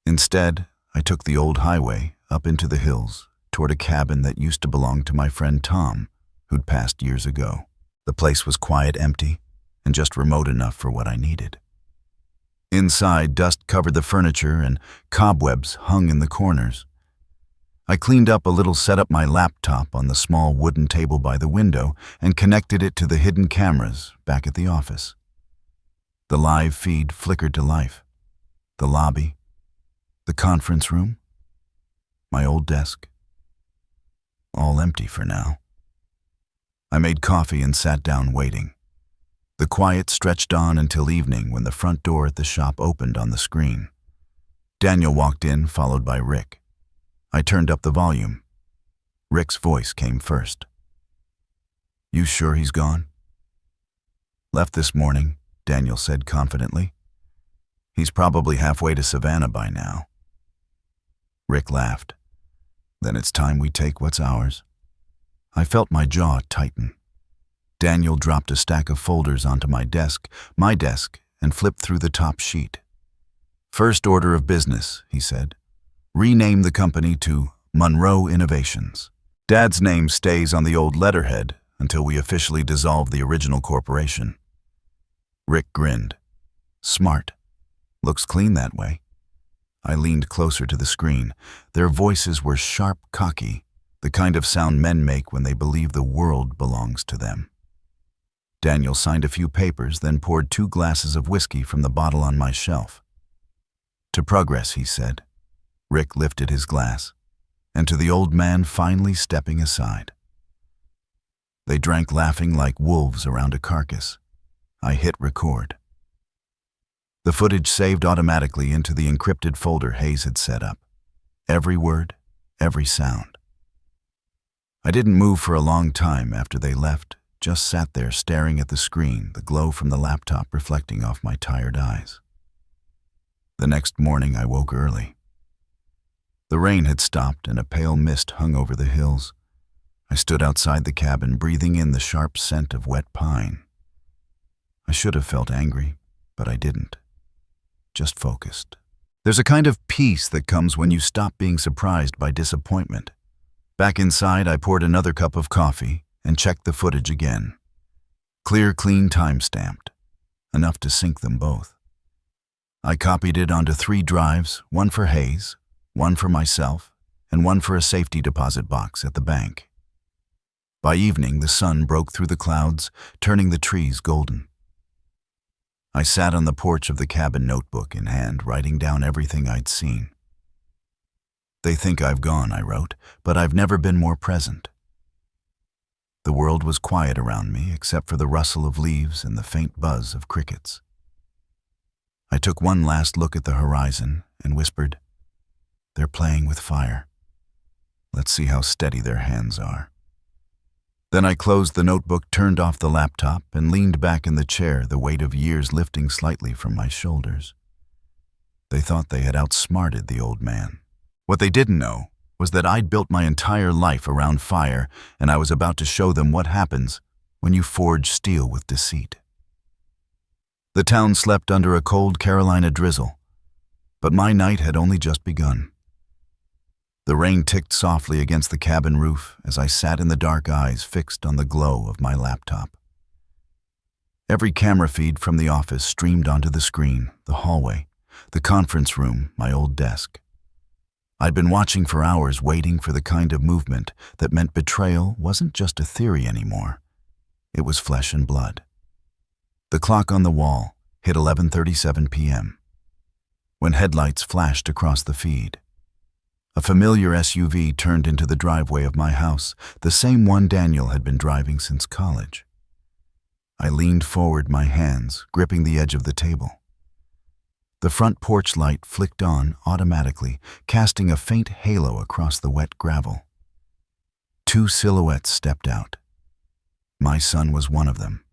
Instead, I took the old highway up into the hills toward a cabin that used to belong to my friend Tom, who'd passed years ago. The place was quiet, empty, and just remote enough for what I needed. Inside, dust covered the furniture and cobwebs hung in the corners. I cleaned up a little, set up my laptop on the small wooden table by the window, and connected it to the hidden cameras back at the office. The live feed flickered to life. The lobby, the conference room, my old desk, all empty for now. I made coffee and sat down waiting. The quiet stretched on until evening when the front door at the shop opened on the screen. Daniel walked in, followed by Rick. I turned up the volume. Rick's voice came first. "You sure he's gone?" "Left this morning," Daniel said confidently. "He's probably halfway to Savannah by now." Rick laughed. "Then it's time we take what's ours." I felt my jaw tighten. Daniel dropped a stack of folders onto my desk, and flipped through the top sheet. "First order of business," he said. "Rename the company to Monroe Innovations. Dad's name stays on the old letterhead until we officially dissolve the original corporation." Rick grinned. "Smart. Looks clean that way." I leaned closer to the screen. Their voices were sharp, cocky, the kind of sound men make when they believe the world belongs to them. Daniel signed a few papers, then poured 2 glasses of whiskey from the bottle on my shelf. "To progress," he said. Rick lifted his glass, and to the old man finally stepping aside. They drank, laughing like wolves around a carcass. I hit record. The footage saved automatically into the encrypted folder Hayes had set up. Every word, every sound. I didn't move for a long time after they left, just sat there staring at the screen, the glow from the laptop reflecting off my tired eyes. The next morning I woke early. The rain had stopped and a pale mist hung over the hills. I stood outside the cabin, breathing in the sharp scent of wet pine. I should have felt angry, but I didn't. Just focused. There's a kind of peace that comes when you stop being surprised by disappointment. Back inside, I poured another cup of coffee and checked the footage again. Clear, clean, time-stamped. Enough to sync them both. I copied it onto 3 drives, one for Hayes, one for myself and one for a safety deposit box at the bank. By evening, the sun broke through the clouds, turning the trees golden. I sat on the porch of the cabin, notebook in hand, writing down everything I'd seen. "They think I've gone," I wrote, "but I've never been more present." The world was quiet around me, except for the rustle of leaves and the faint buzz of crickets. I took one last look at the horizon and whispered, "They're playing with fire. Let's see how steady their hands are." Then I closed the notebook, turned off the laptop, and leaned back in the chair, the weight of years lifting slightly from my shoulders. They thought they had outsmarted the old man. What they didn't know was that I'd built my entire life around fire, and I was about to show them what happens when you forge steel with deceit. The town slept under a cold Carolina drizzle, but my night had only just begun. The rain ticked softly against the cabin roof as I sat in the dark, eyes fixed on the glow of my laptop. Every camera feed from the office streamed onto the screen, the hallway, the conference room, my old desk. I'd been watching for hours, waiting for the kind of movement that meant betrayal wasn't just a theory anymore. It was flesh and blood. The clock on the wall hit 11:37 p.m. when headlights flashed across the feed. A familiar SUV turned into the driveway of my house, the same one Daniel had been driving since college. I leaned forward, my hands gripping the edge of the table. The front porch light flicked on automatically, casting a faint halo across the wet gravel. Two silhouettes stepped out. My son was one of them.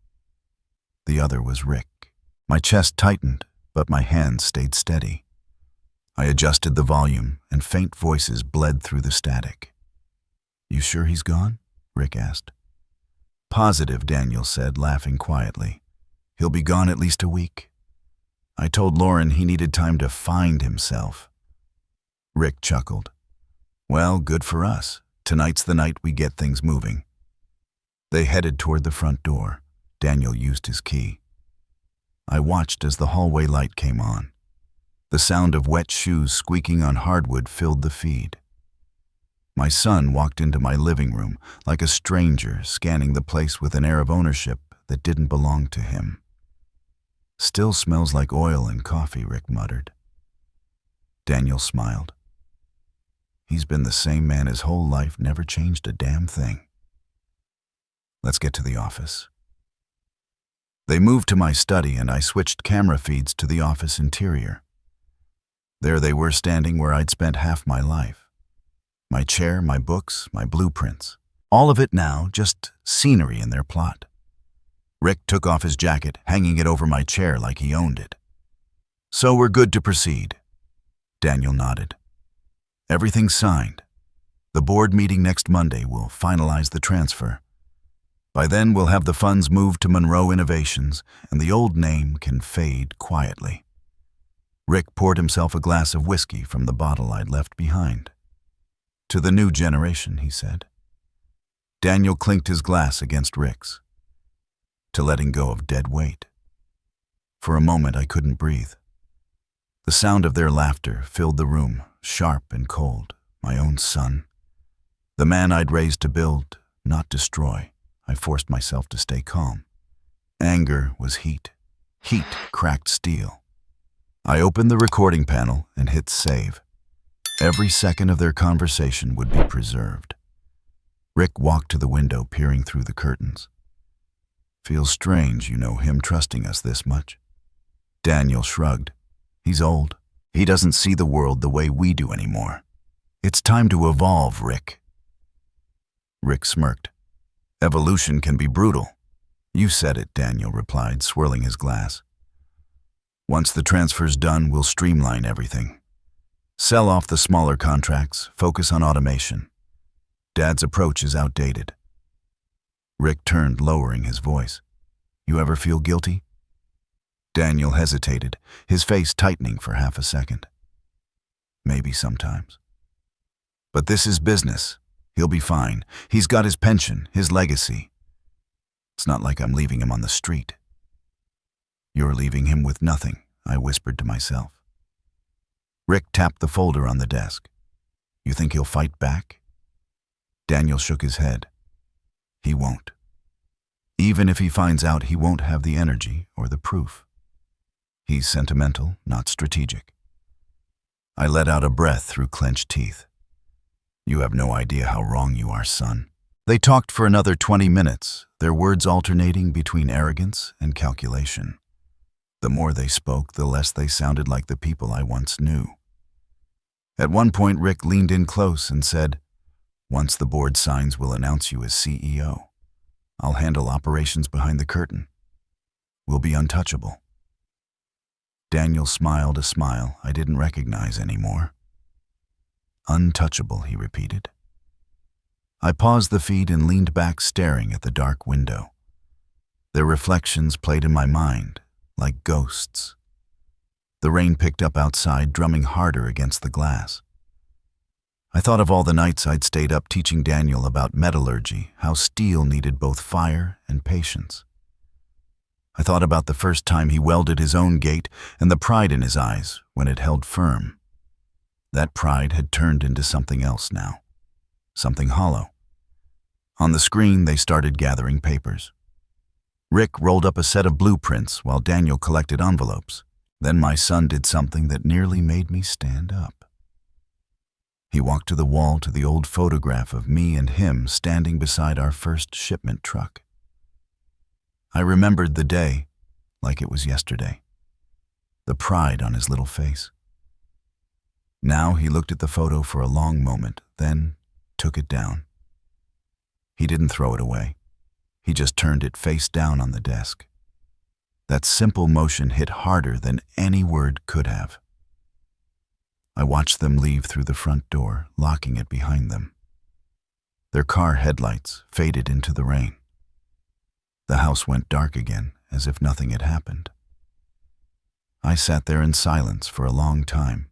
The other was Rick. My chest tightened, but my hands stayed steady. I adjusted the volume, and faint voices bled through the static. "You sure he's gone?" Rick asked. "Positive," Daniel said, laughing quietly. "He'll be gone at least a week. I told Lauren he needed time to find himself." Rick chuckled. "Well, good for us. Tonight's the night we get things moving." They headed toward the front door. Daniel used his key. I watched as the hallway light came on. The sound of wet shoes squeaking on hardwood filled the feed. My son walked into my living room like a stranger, scanning the place with an air of ownership that didn't belong to him. "Still smells like oil and coffee," Rick muttered. Daniel smiled. "He's been the same man his whole life, never changed a damn thing." "Let's get to the office." They moved to my study, and I switched camera feeds to the office interior. There they were, standing where I'd spent half my life. My chair, my books, my blueprints. All of it now just scenery in their plot. Rick took off his jacket, hanging it over my chair like he owned it. "So we're good to proceed." Daniel nodded. "Everything's signed. The board meeting next Monday will finalize the transfer. By then we'll have the funds moved to Monroe Innovations, and the old name can fade quietly." Rick poured himself a glass of whiskey from the bottle I'd left behind. "To the new generation," he said. Daniel clinked his glass against Rick's. "To letting go of dead weight." For a moment I couldn't breathe. The sound of their laughter filled the room, sharp and cold. My own son. The man I'd raised to build, not destroy. I forced myself to stay calm. Anger was heat. Heat cracked steel. I opened the recording panel and hit save. Every second of their conversation would be preserved. Rick walked to the window, peering through the curtains. "Feels strange, him trusting us this much." Daniel shrugged. "He's old. He doesn't see the world the way we do anymore. It's time to evolve, Rick." Rick smirked. "Evolution can be brutal." "You said it," Daniel replied, swirling his glass. "Once the transfer's done, we'll streamline everything. Sell off the smaller contracts, focus on automation. Dad's approach is outdated." Rick turned, lowering his voice. "You ever feel guilty?" Daniel hesitated, his face tightening for half a second. "Maybe sometimes. But this is business. He'll be fine. He's got his pension, his legacy. It's not like I'm leaving him on the street." "You're leaving him with nothing," I whispered to myself. Rick tapped the folder on the desk. You think he'll fight back? Daniel shook his head. He won't. Even if he finds out, he won't have the energy or the proof. He's sentimental, not strategic. I let out a breath through clenched teeth. You have no idea how wrong you are, son. They talked for another 20 minutes, their words alternating between arrogance and calculation. The more they spoke, the less they sounded like the people I once knew. At one point, Rick leaned in close and said, "Once the board signs, we'll announce you as CEO. I'll handle operations behind the curtain. We'll be untouchable." Daniel smiled a smile I didn't recognize anymore. "Untouchable," he repeated. I paused the feed and leaned back, staring at the dark window. Their reflections played in my mind, like ghosts. The rain picked up outside, drumming harder against the glass. I thought of all the nights I'd stayed up teaching Daniel about metallurgy, how steel needed both fire and patience. I thought about the first time he welded his own gate and the pride in his eyes when it held firm. That pride had turned into something else now, something hollow. On the screen, they started gathering papers. Rick rolled up a set of blueprints while Daniel collected envelopes. Then my son did something that nearly made me stand up. He walked to the wall to the old photograph of me and him standing beside our first shipment truck. I remembered the day like it was yesterday, the pride on his little face. Now he looked at the photo for a long moment, then took it down. He didn't throw it away. He just turned it face down on the desk. That simple motion hit harder than any word could have. I watched them leave through the front door, locking it behind them. Their car headlights faded into the rain. The house went dark again, as if nothing had happened. I sat there in silence for a long time.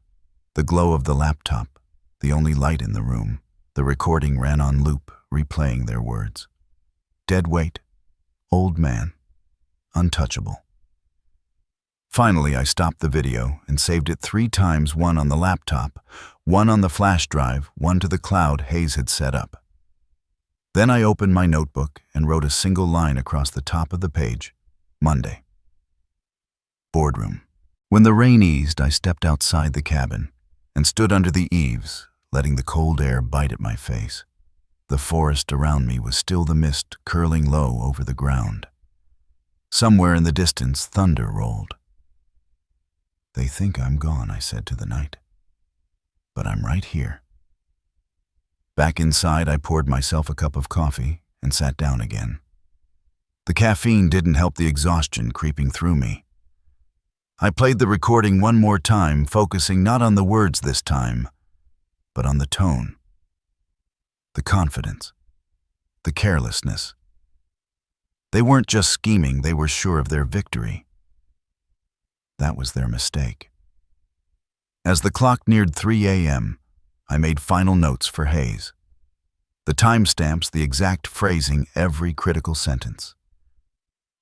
The glow of the laptop, the only light in the room. The recording ran on loop, replaying their words. Dead weight, old man, untouchable. Finally, I stopped the video and saved it 3 times, one on the laptop, one on the flash drive, one to the cloud Hayes had set up. Then I opened my notebook and wrote a single line across the top of the page, Monday. Boardroom. When the rain eased, I stepped outside the cabin and stood under the eaves, letting the cold air bite at my face. The forest around me was still the mist curling low over the ground. Somewhere in the distance, thunder rolled. They think I'm gone, I said to the night. But I'm right here. Back inside, I poured myself a cup of coffee and sat down again. The caffeine didn't help the exhaustion creeping through me. I played the recording one more time, focusing not on the words this time, but on the tone, the confidence, the carelessness. They weren't just scheming, they were sure of their victory. That was their mistake. As the clock neared 3 a.m., I made final notes for Hayes. The timestamps, the exact phrasing, every critical sentence.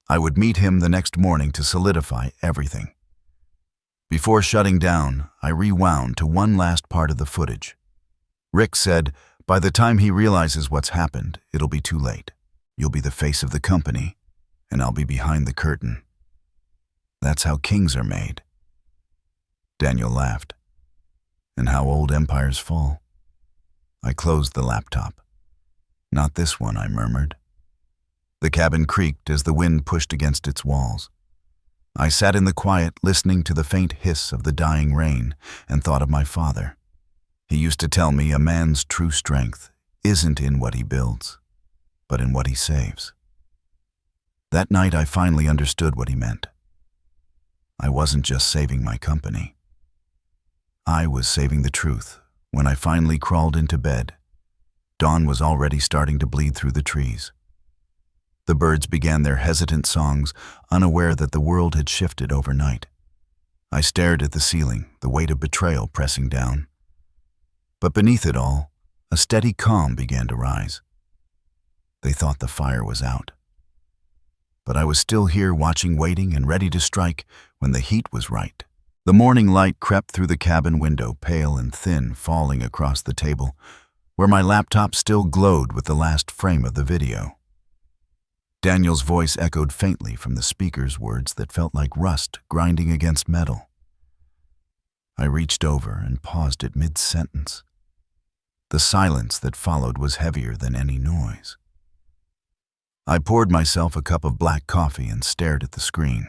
I would meet him the next morning to solidify everything. Before shutting down, I rewound to one last part of the footage. Rick said, "By the time he realizes what's happened, it'll be too late. You'll be the face of the company, and I'll be behind the curtain. That's how kings are made." Daniel laughed. "And how old empires fall." I closed the laptop. "Not this one," I murmured. The cabin creaked as the wind pushed against its walls. I sat in the quiet, listening to the faint hiss of the dying rain, and thought of my father. He used to tell me a man's true strength isn't in what he builds, but in what he saves. That night I finally understood what he meant. I wasn't just saving my company. I was saving the truth. When I finally crawled into bed, dawn was already starting to bleed through the trees. The birds began their hesitant songs, unaware that the world had shifted overnight. I stared at the ceiling, the weight of betrayal pressing down. But beneath it all, a steady calm began to rise. They thought the fire was out. But I was still here, watching, waiting, and ready to strike when the heat was right. The morning light crept through the cabin window, pale and thin, falling across the table, where my laptop still glowed with the last frame of the video. Daniel's voice echoed faintly from the speaker's, words that felt like rust grinding against metal. I reached over and paused at mid-sentence. The silence that followed was heavier than any noise. I poured myself a cup of black coffee and stared at the screen.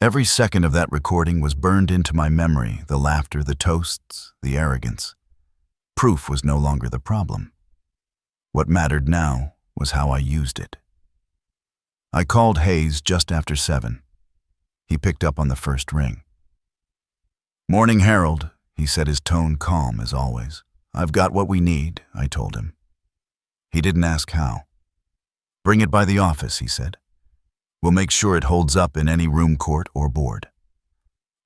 Every second of that recording was burned into my memory, the laughter, the toasts, the arrogance. Proof was no longer the problem. What mattered now was how I used it. I called Hayes just after 7. He picked up on the first ring. "Morning, Harold," he said, his tone calm as always. "I've got what we need," I told him. He didn't ask how. "Bring it by the office," he said. "We'll make sure it holds up in any room, court, or board."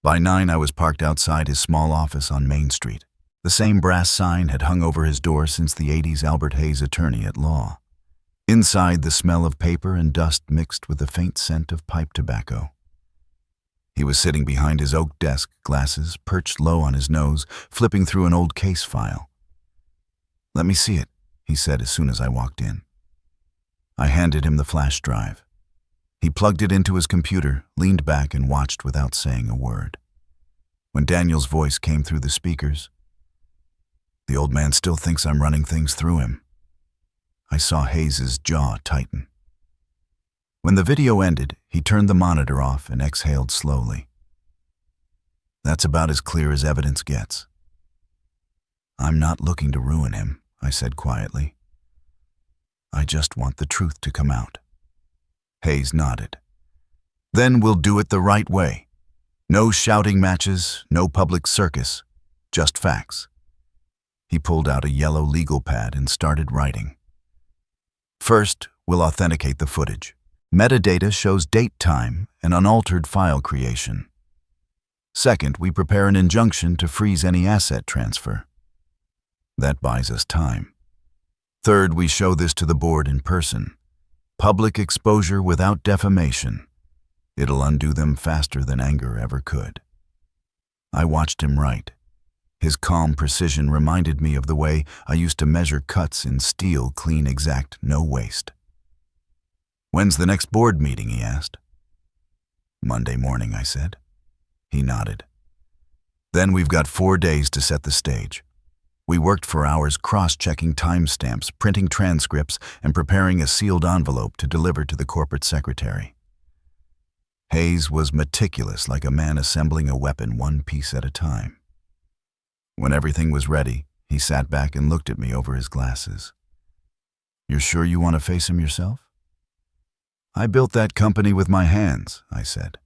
By 9, I was parked outside his small office on Main Street. The same brass sign had hung over his door since the 80s, Albert Hayes, attorney at law. Inside, the smell of paper and dust mixed with the faint scent of pipe tobacco. He was sitting behind his oak desk, glasses perched low on his nose, flipping through an old case file. "Let me see it," he said as soon as I walked in. I handed him the flash drive. He plugged it into his computer, leaned back, and watched without saying a word. When Daniel's voice came through the speakers, "The old man still thinks I'm running things through him." I saw Hayes's jaw tighten. When the video ended, he turned the monitor off and exhaled slowly. "That's about as clear as evidence gets." "I'm not looking to ruin him," I said quietly. "I just want the truth to come out." Hayes nodded. "Then we'll do it the right way. No shouting matches, no public circus, just facts." He pulled out a yellow legal pad and started writing. "First, we'll authenticate the footage. Metadata shows date, time, and unaltered file creation. Second, we prepare an injunction to freeze any asset transfer. That buys us time. Third, we show this to the board in person. Public exposure without defamation. It'll undo them faster than anger ever could." I watched him write. His calm precision reminded me of the way I used to measure cuts in steel, clean, exact, no waste. "When's the next board meeting?" he asked. "Monday morning," I said. He nodded. "Then we've got 4 days to set the stage." We worked for hours cross-checking timestamps, printing transcripts, and preparing a sealed envelope to deliver to the corporate secretary. Hayes was meticulous, like a man assembling a weapon one piece at a time. When everything was ready, he sat back and looked at me over his glasses. "You're sure you want to face him yourself?" "I built that company with my hands," I said.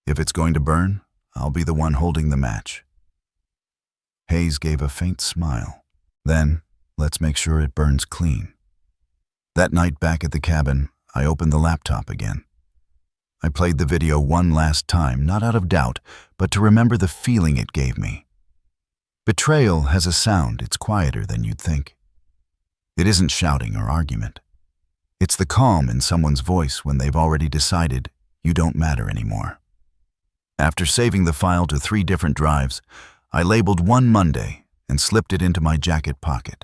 "If it's going to burn, I'll be the one holding the match." Hayes gave a faint smile. "Then, let's make sure it burns clean." That night back at the cabin, I opened the laptop again. I played the video one last time, not out of doubt, but to remember the feeling it gave me. Betrayal has a sound, it's quieter than you'd think. It isn't shouting or argument. It's the calm in someone's voice when they've already decided you don't matter anymore. After saving the file to 3 different drives, I labeled one Monday and slipped it into my jacket pocket.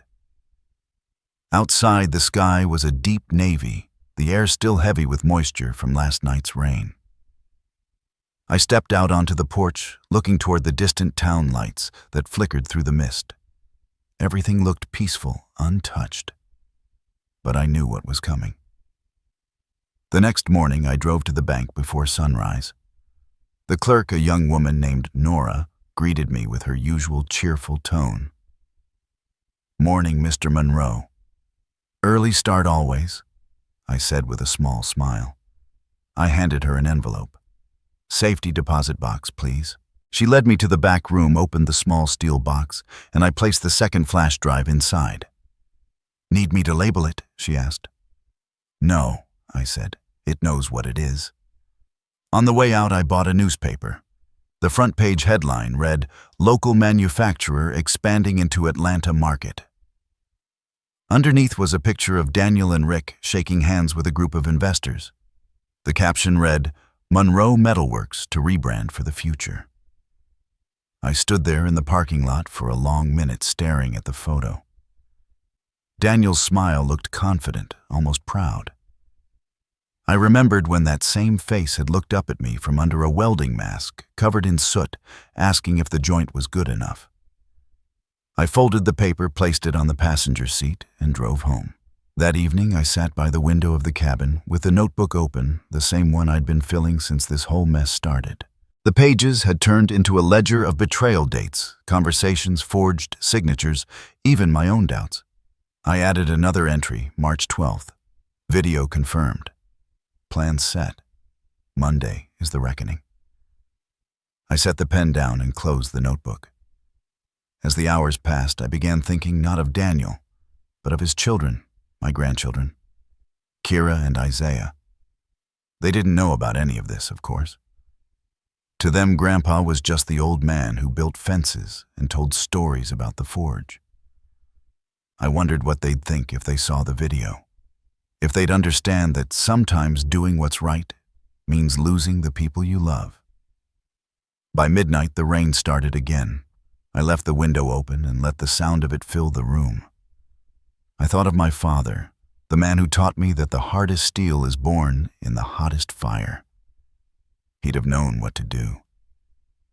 Outside, the sky was a deep navy, the air still heavy with moisture from last night's rain. I stepped out onto the porch, looking toward the distant town lights that flickered through the mist. Everything looked peaceful, untouched. But I knew what was coming. The next morning, I drove to the bank before sunrise. The clerk, a young woman named Nora, greeted me with her usual cheerful tone. "Morning, Mr. Monroe." "Early start always," I said with a small smile. I handed her an envelope. "Safety deposit box, please." She led me to the back room, opened the small steel box, and I placed the second flash drive inside. "Need me to label it?" she asked. "No," I said. "It knows what it is." On the way out, I bought a newspaper. The front page headline read, "Local manufacturer expanding into Atlanta market." Underneath was a picture of Daniel and Rick shaking hands with a group of investors. The caption read, Monroe Metalworks to rebrand for the future. I stood there in the parking lot for a long minute staring at the photo. Daniel's smile looked confident, almost proud. I remembered when that same face had looked up at me from under a welding mask covered in soot, asking if the joint was good enough. I folded the paper, placed it on the passenger seat, and drove home. That evening, I sat by the window of the cabin with the notebook open, the same one I'd been filling since this whole mess started. The pages had turned into a ledger of betrayal dates, conversations forged, signatures, even my own doubts. I added another entry, March 12th. Video confirmed. Plans set. Monday is the reckoning. I set the pen down and closed the notebook. As the hours passed, I began thinking not of Daniel, but of his children, my grandchildren, Kira and Isaiah. They didn't know about any of this, of course. To them, Grandpa was just the old man who built fences and told stories about the forge. I wondered what they'd think if they saw the video. If they'd understand that sometimes doing what's right means losing the people you love. By midnight, the rain started again. I left the window open and let the sound of it fill the room. I thought of my father, the man who taught me that the hardest steel is born in the hottest fire. He'd have known what to do.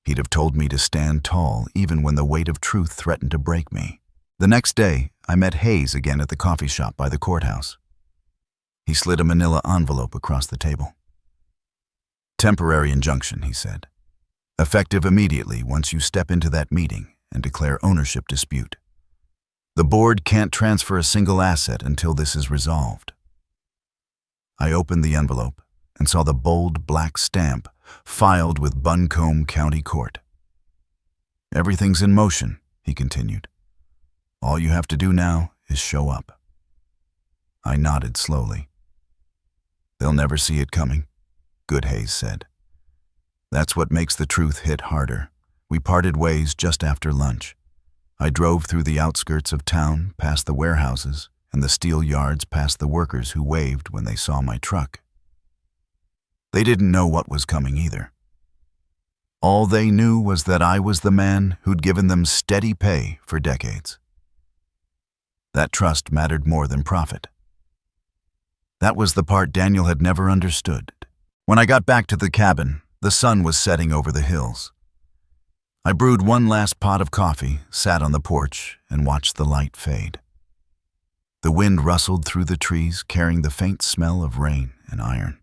He'd have told me to stand tall even when the weight of truth threatened to break me. The next day, I met Hayes again at the coffee shop by the courthouse. He slid a manila envelope across the table. Temporary injunction, he said. Effective immediately once you step into that meeting and declare ownership dispute. The board can't transfer a single asset until this is resolved. I opened the envelope and saw the bold black stamp filed with Buncombe County Court. Everything's in motion, he continued. All you have to do now is show up. I nodded slowly. They'll never see it coming, Good Hayes said. That's what makes the truth hit harder. We parted ways just after lunch. I drove through the outskirts of town, past the warehouses, and the steel yards past the workers who waved when they saw my truck. They didn't know what was coming either. All they knew was that I was the man who'd given them steady pay for decades. That trust mattered more than profit. That was the part Daniel had never understood. When I got back to the cabin, the sun was setting over the hills. I brewed one last pot of coffee, sat on the porch, and watched the light fade. The wind rustled through the trees, carrying the faint smell of rain and iron.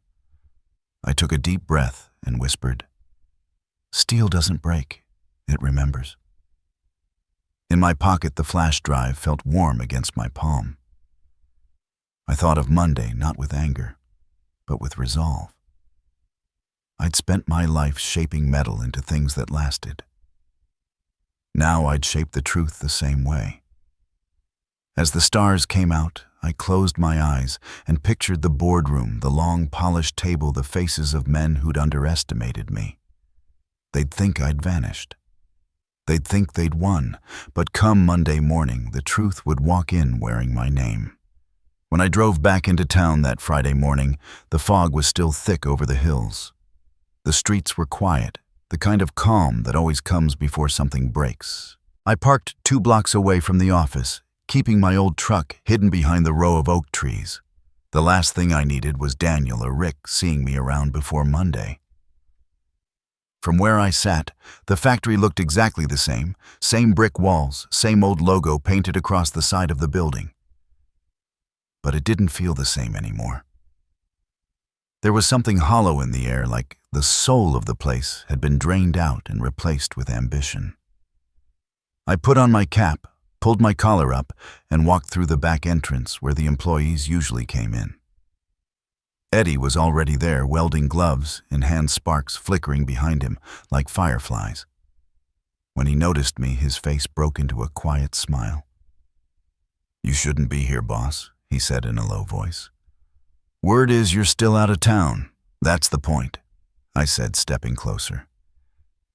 I took a deep breath and whispered, "Steel doesn't break, it remembers." In my pocket, the flash drive felt warm against my palm. I thought of Monday not with anger, but with resolve. I'd spent my life shaping metal into things that lasted. Now I'd shape the truth the same way. As the stars came out, I closed my eyes and pictured the boardroom, the long polished table, the faces of men who'd underestimated me. They'd think I'd vanished. They'd think they'd won, but come Monday morning, the truth would walk in wearing my name. When I drove back into town that Friday morning, the fog was still thick over the hills. The streets were quiet, the kind of calm that always comes before something breaks. I parked 2 blocks away from the office, keeping my old truck hidden behind the row of oak trees. The last thing I needed was Daniel or Rick seeing me around before Monday. From where I sat, the factory looked exactly the same brick walls, same old logo painted across the side of the building. But it didn't feel the same anymore. There was something hollow in the air, like the soul of the place had been drained out and replaced with ambition. I put on my cap, pulled my collar up, and walked through the back entrance where the employees usually came in. Eddie was already there, welding gloves and hand sparks flickering behind him like fireflies. When he noticed me, his face broke into a quiet smile. "You shouldn't be here, boss," he said in a low voice. "Word is you're still out of town. That's the point," I said, stepping closer.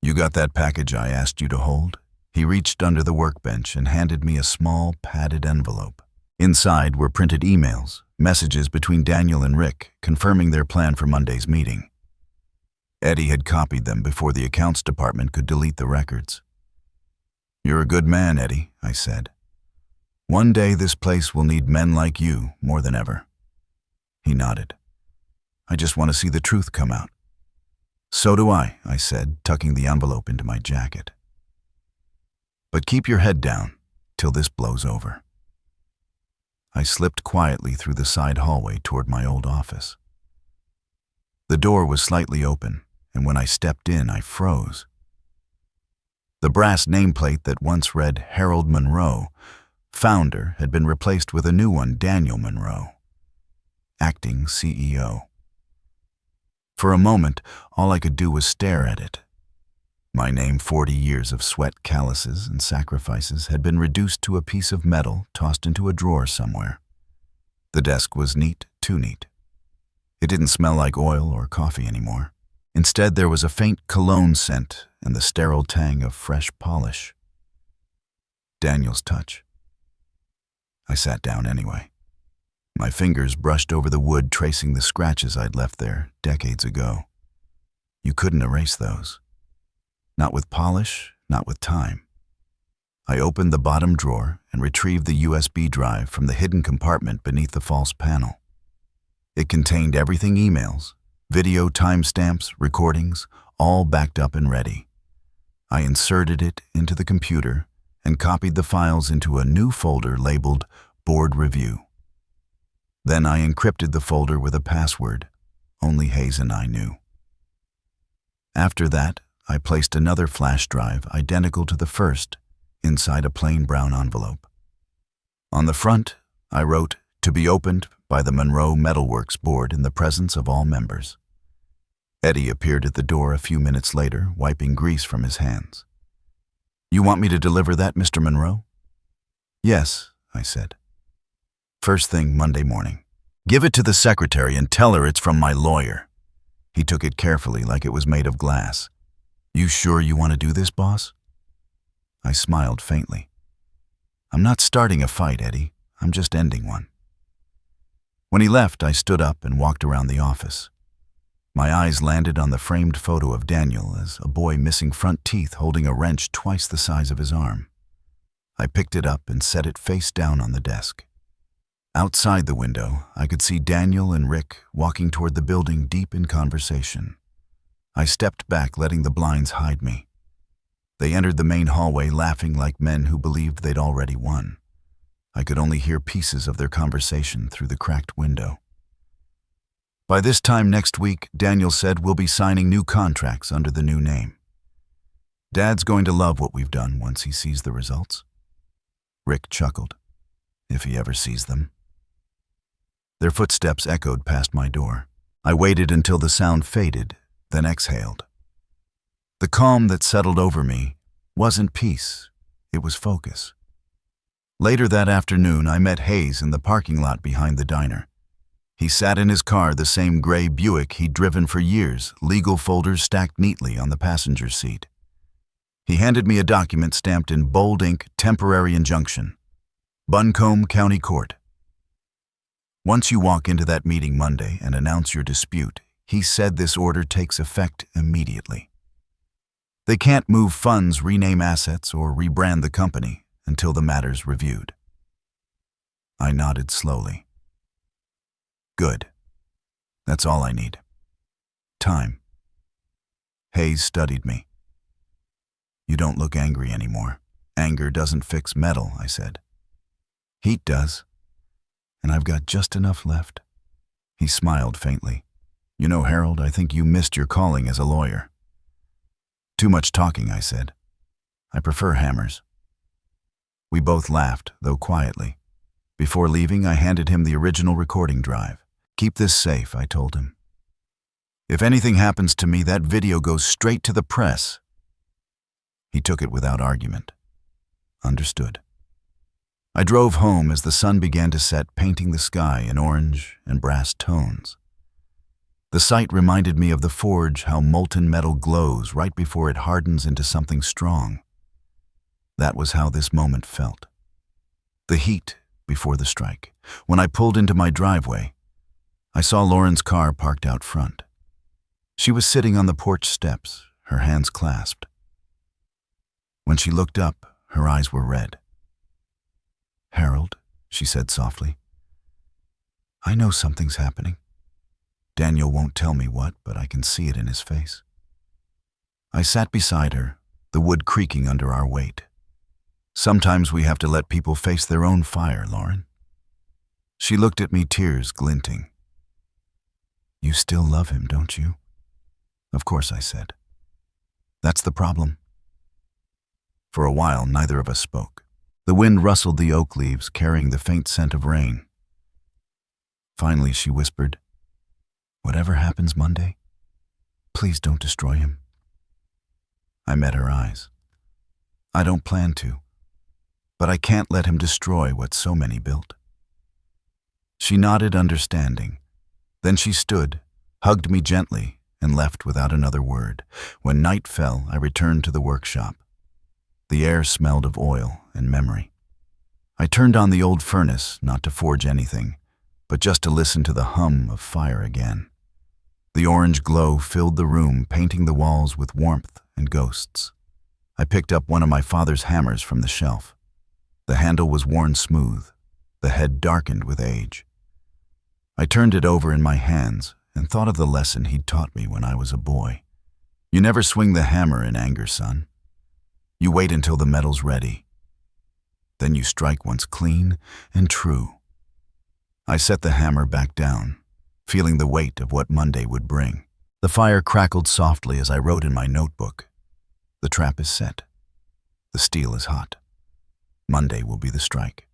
"You got that package I asked you to hold?" He reached under the workbench and handed me a small, padded envelope. Inside were printed emails, messages between Daniel and Rick confirming their plan for Monday's meeting. Eddie had copied them before the accounts department could delete the records. "You're a good man, Eddie," I said. "One day this place will need men like you more than ever." He nodded. "I just want to see the truth come out." "So do I said, tucking the envelope into my jacket. "But keep your head down till this blows over." I slipped quietly through the side hallway toward my old office. The door was slightly open, and when I stepped in, I froze. The brass nameplate that once read Harold Monroe, founder, had been replaced with a new one, Daniel Monroe, acting CEO. For a moment, all I could do was stare at it. My name, 40 years of sweat, calluses, and sacrifices, had been reduced to a piece of metal tossed into a drawer somewhere. The desk was neat, too neat. It didn't smell like oil or coffee anymore. Instead, there was a faint cologne scent and the sterile tang of fresh polish. Daniel's touch. I sat down anyway. My fingers brushed over the wood, tracing the scratches I'd left there decades ago. You couldn't erase those. Not with polish, not with time. I opened the bottom drawer and retrieved the USB drive from the hidden compartment beneath the false panel. It contained everything: emails, video timestamps, recordings, all backed up and ready. I inserted it into the computer and copied the files into a new folder labeled Board Review. Then I encrypted the folder with a password only Hayes and I knew. After that, I placed another flash drive identical to the first inside a plain brown envelope. On the front, I wrote, "To be opened by the Monroe Metalworks Board in the presence of all members." Eddie appeared at the door a few minutes later, wiping grease from his hands. "You want me to deliver that, Mr. Monroe?" "Yes," I said. "First thing Monday morning. Give it to the secretary and tell her it's from my lawyer." He took it carefully, like it was made of glass. "You sure you want to do this, boss?" I smiled faintly. "I'm not starting a fight, Eddie. I'm just ending one." When he left, I stood up and walked around the office. My eyes landed on the framed photo of Daniel as a boy missing front teeth holding a wrench twice the size of his arm. I picked it up and set it face down on the desk. Outside the window, I could see Daniel and Rick walking toward the building, deep in conversation. I stepped back, letting the blinds hide me. They entered the main hallway, laughing like men who believed they'd already won. I could only hear pieces of their conversation through the cracked window. "By this time next week," Daniel said, "we'll be signing new contracts under the new name. Dad's going to love what we've done once he sees the results." Rick chuckled. "If he ever sees them." Their footsteps echoed past my door. I waited until the sound faded, then exhaled. The calm that settled over me wasn't peace, it was focus. Later that afternoon, I met Hayes in the parking lot behind the diner. He sat in his car, the same gray Buick he'd driven for years, legal folders stacked neatly on the passenger seat. He handed me a document stamped in bold ink, "Temporary Injunction, Buncombe County Court." "Once you walk into that meeting Monday and announce your dispute," he said, "this order takes effect immediately. They can't move funds, rename assets, or rebrand the company until the matter's reviewed." I nodded slowly. "Good. That's all I need. Time." Hayes studied me. "You don't look angry anymore." "Anger doesn't fix metal," I said. "Heat does. And I've got just enough left." He smiled faintly. "You know, Harold, I think you missed your calling as a lawyer." "Too much talking," I said. "I prefer hammers." We both laughed, though quietly. Before leaving, I handed him the original recording drive. "Keep this safe," I told him. "If anything happens to me, that video goes straight to the press." He took it without argument. Understood. I drove home as the sun began to set, painting the sky in orange and brass tones. The sight reminded me of the forge, how molten metal glows right before it hardens into something strong. That was how this moment felt. The heat before the strike. When I pulled into my driveway, I saw Lauren's car parked out front. She was sitting on the porch steps, her hands clasped. When she looked up, her eyes were red. "Harold," she said softly, "I know something's happening. Daniel won't tell me what, but I can see it in his face." I sat beside her, the wood creaking under our weight. Sometimes we have to let people face their own fire, Lauren. She looked at me, tears glinting. "You still love him, don't you?" "Of course," I said. "That's the problem." For a while, neither of us spoke. The wind rustled the oak leaves, carrying the faint scent of rain. Finally, she whispered, "Whatever happens Monday, please don't destroy him." I met her eyes. "I don't plan to, but I can't let him destroy what so many built." She nodded, understanding. Then she stood, hugged me gently, and left without another word. When night fell, I returned to the workshop. The air smelled of oil and memory. I turned on the old furnace, not to forge anything, but just to listen to the hum of fire again. The orange glow filled the room, painting the walls with warmth and ghosts. I picked up one of my father's hammers from the shelf. The handle was worn smooth, the head darkened with age. I turned it over in my hands and thought of the lesson he'd taught me when I was a boy. You never swing the hammer in anger, son. You wait until the metal's ready. Then you strike once clean and true. I set the hammer back down, feeling the weight of what Monday would bring. The fire crackled softly as I wrote in my notebook. The trap is set. The steel is hot. Monday will be the strike.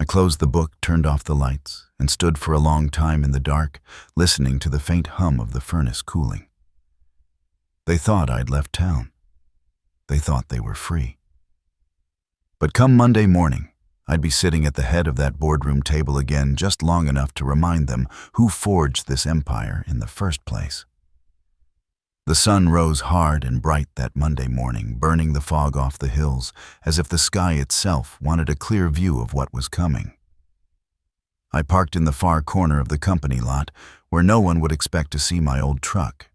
I closed the book, turned off the lights, and stood for a long time in the dark, listening to the faint hum of the furnace cooling. They thought I'd left town. They thought they were free. But come Monday morning, I'd be sitting at the head of that boardroom table again, just long enough to remind them who forged this empire in the first place. The sun rose hard and bright that Monday morning, burning the fog off the hills, as if the sky itself wanted a clear view of what was coming. I parked in the far corner of the company lot, where no one would expect to see my old truck.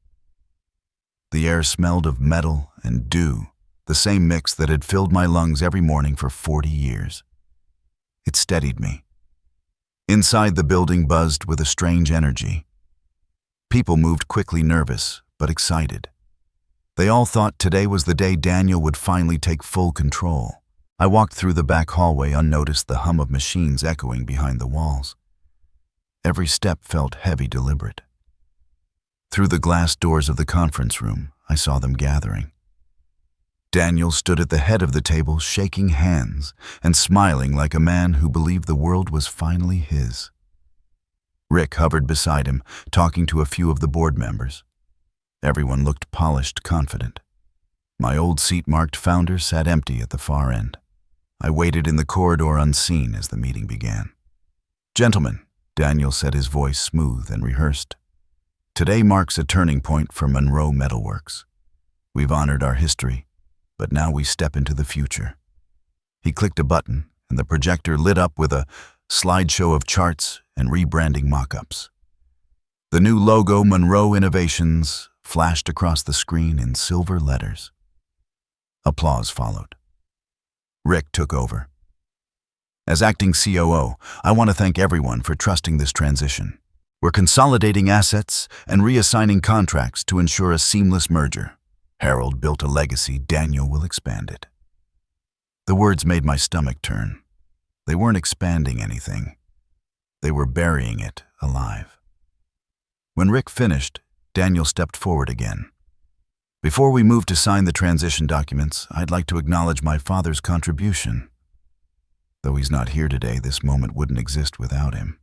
The air smelled of metal and dew, the same mix that had filled my lungs every morning for 40 years. It steadied me. Inside, the building buzzed with a strange energy. People moved quickly, nervous but excited. They all thought today was the day Daniel would finally take full control. I walked through the back hallway unnoticed, the hum of machines echoing behind the walls. Every step felt heavy, deliberate. Through the glass doors of the conference room, I saw them gathering. Daniel stood at the head of the table, shaking hands and smiling like a man who believed the world was finally his. Rick hovered beside him, talking to a few of the board members. Everyone looked polished, confident. My old seat marked founder sat empty at the far end. I waited in the corridor unseen as the meeting began. "Gentlemen," Daniel said, his voice smooth and rehearsed, "today marks a turning point for Monroe Metalworks. We've honored our history, but now we step into the future." He clicked a button, and the projector lit up with a slideshow of charts and rebranding mock-ups. The new logo, Monroe Innovations, flashed across the screen in silver letters. Applause followed. Rick took over. "As acting COO, I want to thank everyone for trusting this transition. We're consolidating assets and reassigning contracts to ensure a seamless merger. Harold built a legacy, Daniel will expand it." The words made my stomach turn. They weren't expanding anything. They were burying it alive. When Rick finished, Daniel stepped forward again. "Before we move to sign the transition documents, I'd like to acknowledge my father's contribution. Though he's not here today, this moment wouldn't exist without him."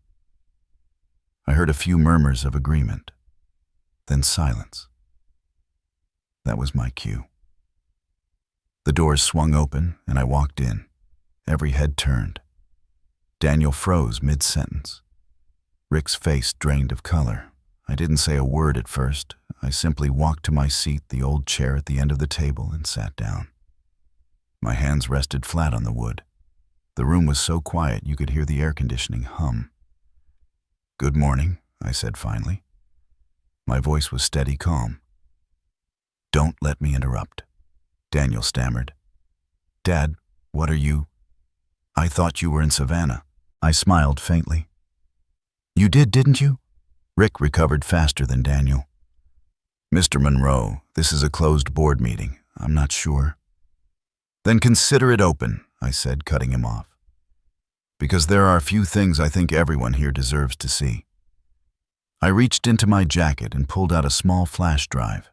I heard a few murmurs of agreement, then silence. That was my cue. The doors swung open, and I walked in. Every head turned. Daniel froze mid-sentence. Rick's face drained of color. I didn't say a word at first. I simply walked to my seat, the old chair at the end of the table, and sat down. My hands rested flat on the wood. The room was so quiet you could hear the air conditioning hum. "Good morning," I said finally. My voice was steady, calm. "Don't let me interrupt," Daniel stammered. "Dad, what are you? I thought you were in Savannah." I smiled faintly. "You didn't you?" Rick recovered faster than Daniel. "Mr. Monroe, this is a closed board meeting. I'm not sure." "Then consider it open," I said, cutting him off. "Because there are a few things I think everyone here deserves to see." I reached into my jacket and pulled out a small flash drive.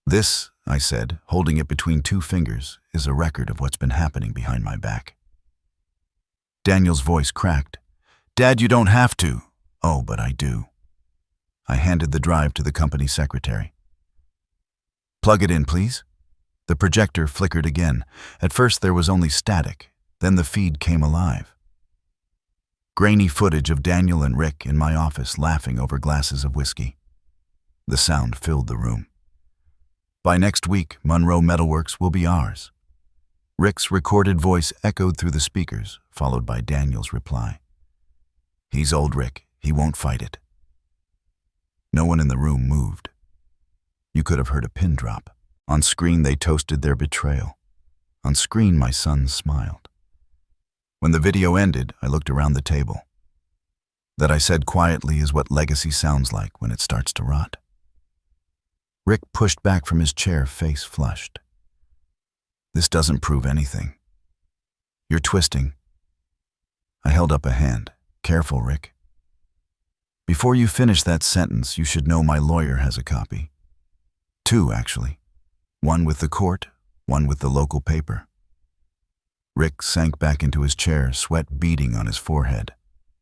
"This," I said, holding it between two fingers, "is a record of what's been happening behind my back." Daniel's voice cracked. "Dad, you don't have to." "Oh, but I do." I handed the drive to the company secretary. "Plug it in, please." The projector flickered again. At first there was only static, then the feed came alive. Grainy footage of Daniel and Rick in my office laughing over glasses of whiskey. The sound filled the room. "By next week, Monroe Metalworks will be ours." Rick's recorded voice echoed through the speakers, followed by Daniel's reply. "He's old Rick. He won't fight it." No one in the room moved. You could have heard a pin drop. On screen, they toasted their betrayal. On screen, my son smiled. When the video ended, I looked around the table. That I said quietly is what legacy sounds like when it starts to rot. Rick pushed back from his chair, face flushed. "This doesn't prove anything. You're twisting." I held up a hand. "Careful, Rick. Before you finish that sentence, you should know my lawyer has a copy. 2, actually. One with the court, one with the local paper." Rick sank back into his chair, sweat beading on his forehead.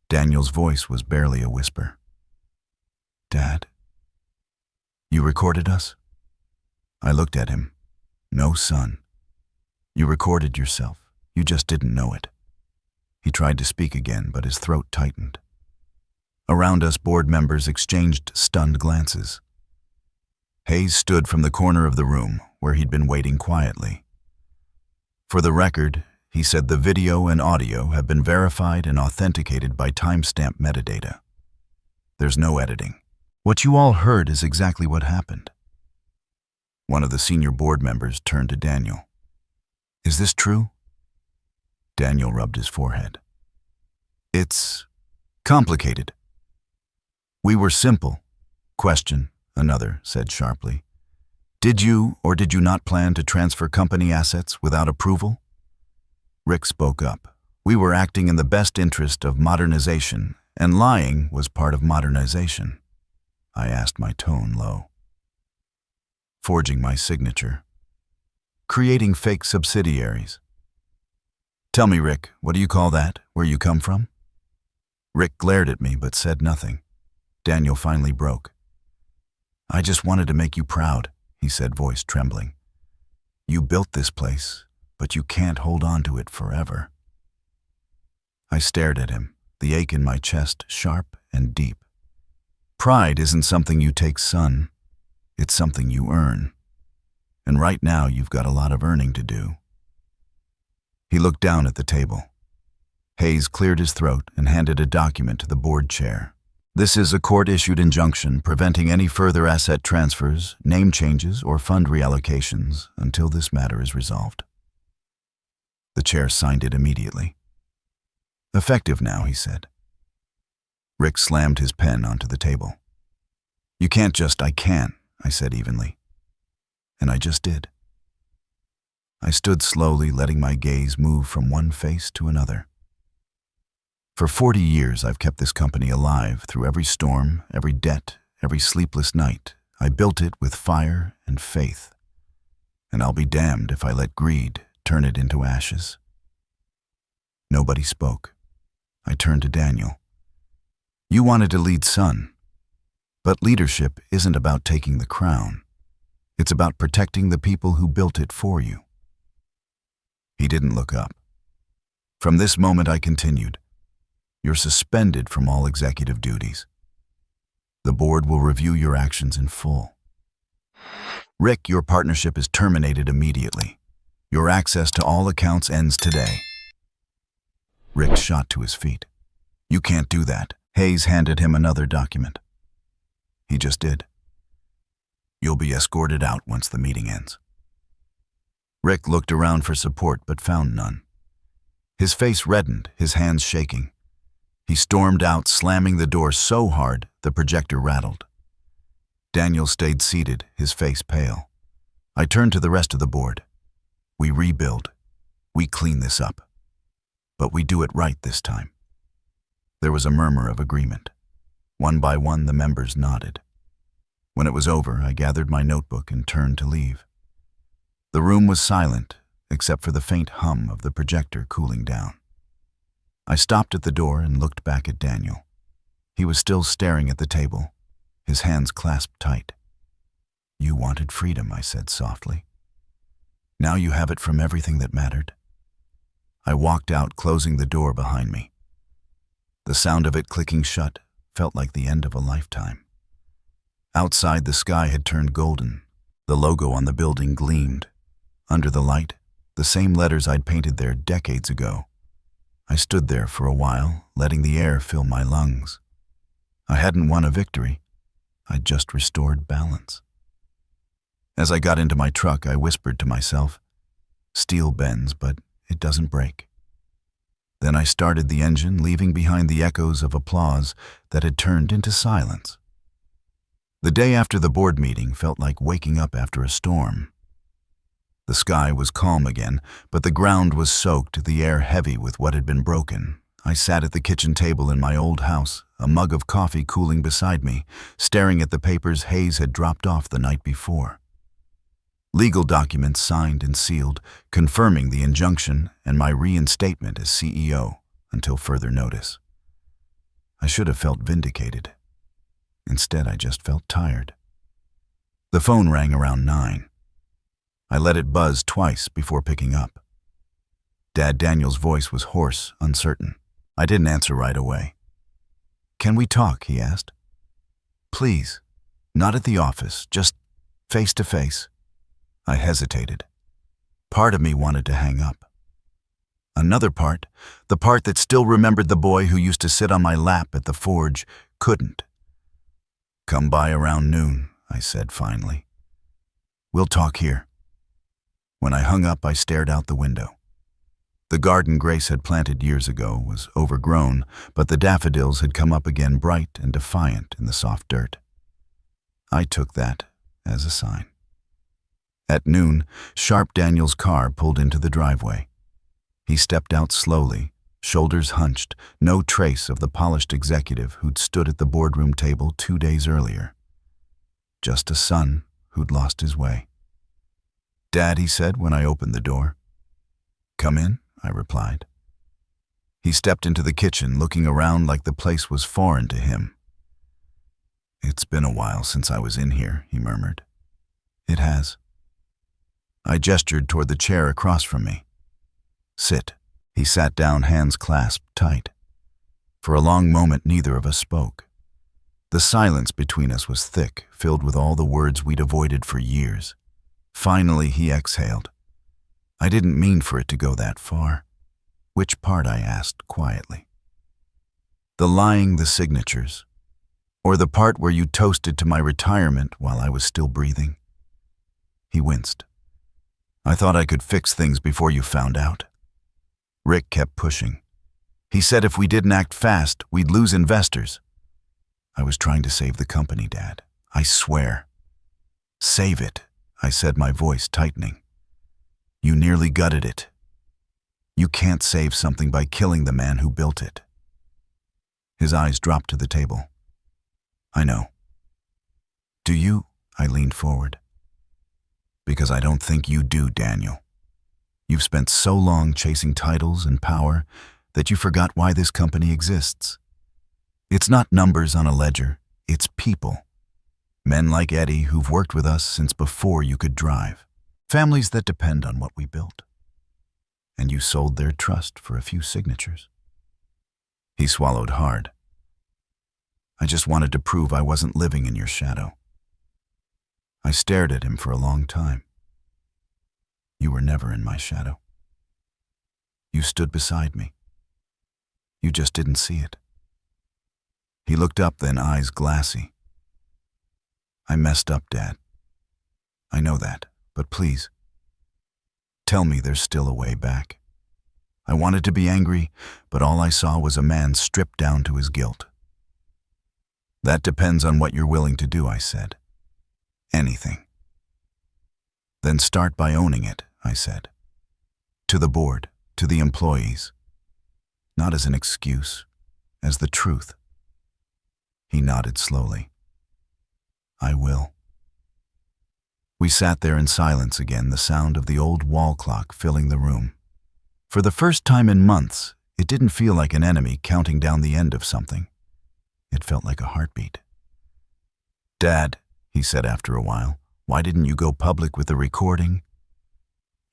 Daniel's voice was barely a whisper. "Dad, you recorded us?" I looked at him. "No, son. You recorded yourself. You just didn't know it." He tried to speak again, but his throat tightened. Around us, board members exchanged stunned glances. Hayes stood from the corner of the room, where he'd been waiting quietly. "For the record," he said, "the video and audio have been verified and authenticated by timestamp metadata. There's no editing. What you all heard is exactly what happened." One of the senior board members turned to Daniel. "Is this true?" Daniel rubbed his forehead. "It's complicated." "We were simple." "Question," another said sharply. "Did you or did you not plan to transfer company assets without approval?" Rick spoke up. "We were acting in the best interest of modernization, and lying was part of modernization." I asked, my tone low. "Forging my signature. Creating fake subsidiaries." "Tell me, Rick, what do you call that, where you come from?" Rick glared at me but said nothing. Daniel finally broke. "I just wanted to make you proud," he said, voice trembling. "You built this place, but you can't hold on to it forever." I stared at him, the ache in my chest sharp and deep. "Pride isn't something you take, son. It's something you earn. And right now you've got a lot of earning to do." He looked down at the table. Hayes cleared his throat and handed a document to the board chair. "This is a court-issued injunction preventing any further asset transfers, name changes, or fund reallocations until this matter is resolved." The chair signed it immediately. "Effective now," he said. Rick slammed his pen onto the table. "You can't just—" "I can," I said evenly. And I just did. I stood slowly, letting my gaze move from one face to another. For 40 years, I've kept this company alive through every storm, every debt, every sleepless night. I built it with fire and faith. And I'll be damned if I let greed turn it into ashes. Nobody spoke. I turned to Daniel. "You wanted to lead, son. But leadership isn't about taking the crown. It's about protecting the people who built it for you." He didn't look up. "From this moment," I continued, "you're suspended from all executive duties. The board will review your actions in full. Rick, your partnership is terminated immediately. Your access to all accounts ends today." Rick shot to his feet. "You can't do that." Hayes handed him another document. He just did. You'll be escorted out once the meeting ends. Rick looked around for support but found none. His face reddened, his hands shaking. He stormed out, slamming the door so hard the projector rattled. Daniel stayed seated, his face pale. I turned to the rest of the board. We rebuild. We clean this up. But we do it right this time. There was a murmur of agreement. One by one, the members nodded. When it was over, I gathered my notebook and turned to leave. The room was silent, except for the faint hum of the projector cooling down. I stopped at the door and looked back at Daniel. He was still staring at the table, his hands clasped tight. You wanted freedom, I said softly. Now you have it from everything that mattered. I walked out, closing the door behind me. The sound of it clicking shut felt like the end of a lifetime. Outside, the sky had turned golden. The logo on the building gleamed. Under the light, the same letters I'd painted there decades ago. I stood there for a while, letting the air fill my lungs. I hadn't won a victory. I'd just restored balance. As I got into my truck, I whispered to myself, "Steel bends, but it doesn't break." Then I started the engine, leaving behind the echoes of applause that had turned into silence. The day after the board meeting felt like waking up after a storm. The sky was calm again, but the ground was soaked, the air heavy with what had been broken. I sat at the kitchen table in my old house, a mug of coffee cooling beside me, staring at the papers Hayes had dropped off the night before. Legal documents signed and sealed, confirming the injunction and my reinstatement as CEO until further notice. I should have felt vindicated. Instead, I just felt tired. The phone rang around 9. I let it buzz twice before picking up. Dad Daniel's voice was hoarse, uncertain. I didn't answer right away. "Can we talk?" he asked. "Please. Not at the office, just face to face." I hesitated. Part of me wanted to hang up. Another part, the part that still remembered the boy who used to sit on my lap at the forge, couldn't. "Come by around noon," I said finally. "We'll talk here." When I hung up, I stared out the window. The garden Grace had planted years ago was overgrown, but the daffodils had come up again bright and defiant in the soft dirt. I took that as a sign. At noon, Sharp Daniel's car pulled into the driveway. He stepped out slowly, shoulders hunched, no trace of the polished executive who'd stood at the boardroom table 2 days earlier. Just a son who'd lost his way. "Dad," he said when I opened the door. "Come in," I replied. He stepped into the kitchen, looking around like the place was foreign to him. "It's been a while since I was in here," he murmured. "It has." I gestured toward the chair across from me. "Sit." He sat down, hands clasped tight. For a long moment, neither of us spoke. The silence between us was thick, filled with all the words we'd avoided for years. Finally, he exhaled. "I didn't mean for it to go that far." "Which part?" I asked quietly. "The lying the signatures, or the part where you toasted to my retirement while I was still breathing?" He winced. "I thought I could fix things before you found out." Rick kept pushing. He said if we didn't act fast, we'd lose investors. I was trying to save the company, Dad. I swear. "Save it," I said, my voice tightening. "You nearly gutted it. You can't save something by killing the man who built it." His eyes dropped to the table. "I know." "Do you?" I leaned forward. "Because I don't think you do, Daniel. You've spent so long chasing titles and power that you forgot why this company exists. It's not numbers on a ledger, it's people. Men like Eddie who've worked with us since before you could drive. Families that depend on what we built. And you sold their trust for a few signatures." He swallowed hard. "I just wanted to prove I wasn't living in your shadow." I stared at him for a long time. "You were never in my shadow. You stood beside me. You just didn't see it." He looked up then, eyes glassy. I messed up, Dad. I know that, but please, tell me there's still a way back. I wanted to be angry, but all I saw was a man stripped down to his guilt. That depends on what you're willing to do, I said. Anything. Then start by owning it, I said. To the board, to the employees. Not as an excuse, as the truth. He nodded slowly. I will. We sat there in silence again, the sound of the old wall clock filling the room. For the first time in months, it didn't feel like an enemy counting down the end of something. It felt like a heartbeat. Dad, he said after a while, why didn't you go public with the recording?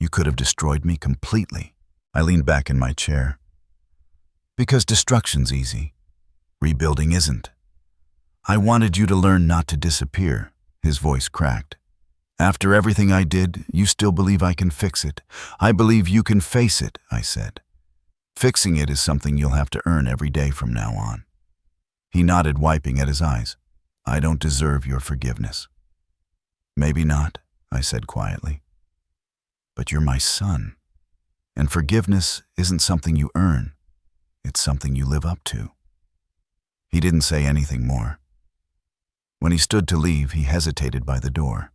You could have destroyed me completely. I leaned back in my chair. Because destruction's easy. Rebuilding isn't. I wanted you to learn not to disappear. His voice cracked. After everything I did, you still believe I can fix it. I believe you can face it, I said. Fixing it is something you'll have to earn every day from now on. He nodded, wiping at his eyes. I don't deserve your forgiveness. Maybe not, I said quietly. But you're my son. And forgiveness isn't something you earn. It's something you live up to. He didn't say anything more. When he stood to leave, he hesitated by the door.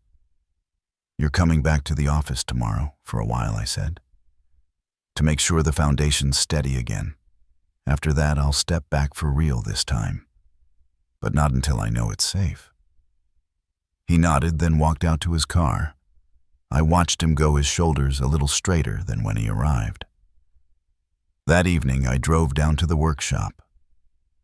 You're coming back to the office tomorrow, for a while, I said. To make sure the foundation's steady again. After that, I'll step back for real this time. But not until I know it's safe. He nodded, then walked out to his car. I watched him go, his shoulders a little straighter than when he arrived. That evening, I drove down to the workshop.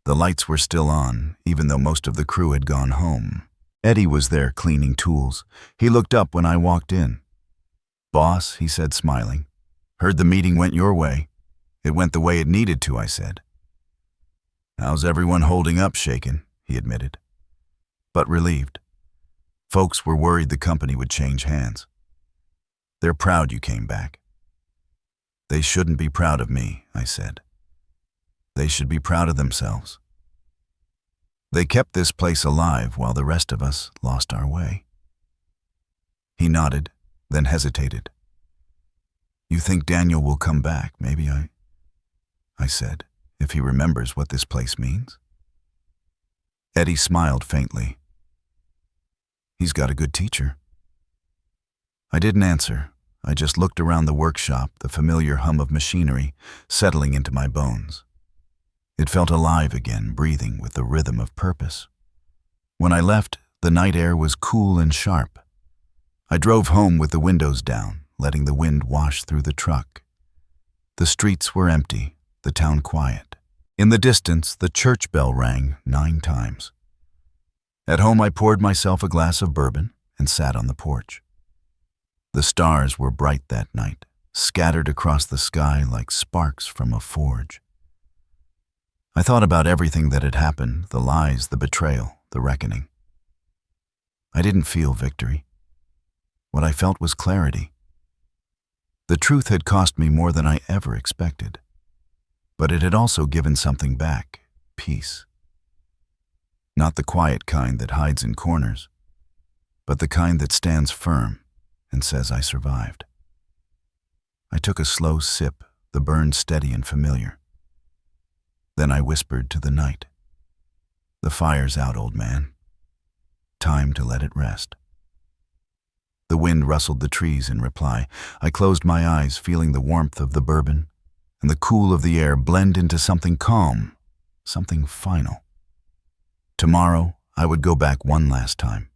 The lights were still on, even though most of the crew had gone home. Eddie was there cleaning tools. He looked up when I walked in. Boss, he said, smiling. Heard the meeting went your way. It went the way it needed to, I said. How's everyone holding up, shaken? He admitted. But relieved. Folks were worried the company would change hands. They're proud you came back. They shouldn't be proud of me, I said. They should be proud of themselves. They kept this place alive while the rest of us lost our way. He nodded, then hesitated. You think Daniel will come back? Maybe I said, if he remembers what this place means. Eddie smiled faintly. He's got a good teacher. I didn't answer. I just looked around the workshop, the familiar hum of machinery settling into my bones. It felt alive again, breathing with the rhythm of purpose. When I left, the night air was cool and sharp. I drove home with the windows down, letting the wind wash through the truck. The streets were empty, the town quiet. In the distance, the church bell rang 9 times. At home, I poured myself a glass of bourbon and sat on the porch. The stars were bright that night, scattered across the sky like sparks from a forge. I thought about everything that had happened, the lies, the betrayal, the reckoning. I didn't feel victory. What I felt was clarity. The truth had cost me more than I ever expected, but it had also given something back, peace. Not the quiet kind that hides in corners, but the kind that stands firm and says I survived. I took a slow sip, the burn steady and familiar. Then I whispered to the night, "The fire's out, old man. Time to let it rest." The wind rustled the trees in reply. I closed my eyes, feeling the warmth of the bourbon and the cool of the air blend into something calm, something final. Tomorrow, I would go back one last time.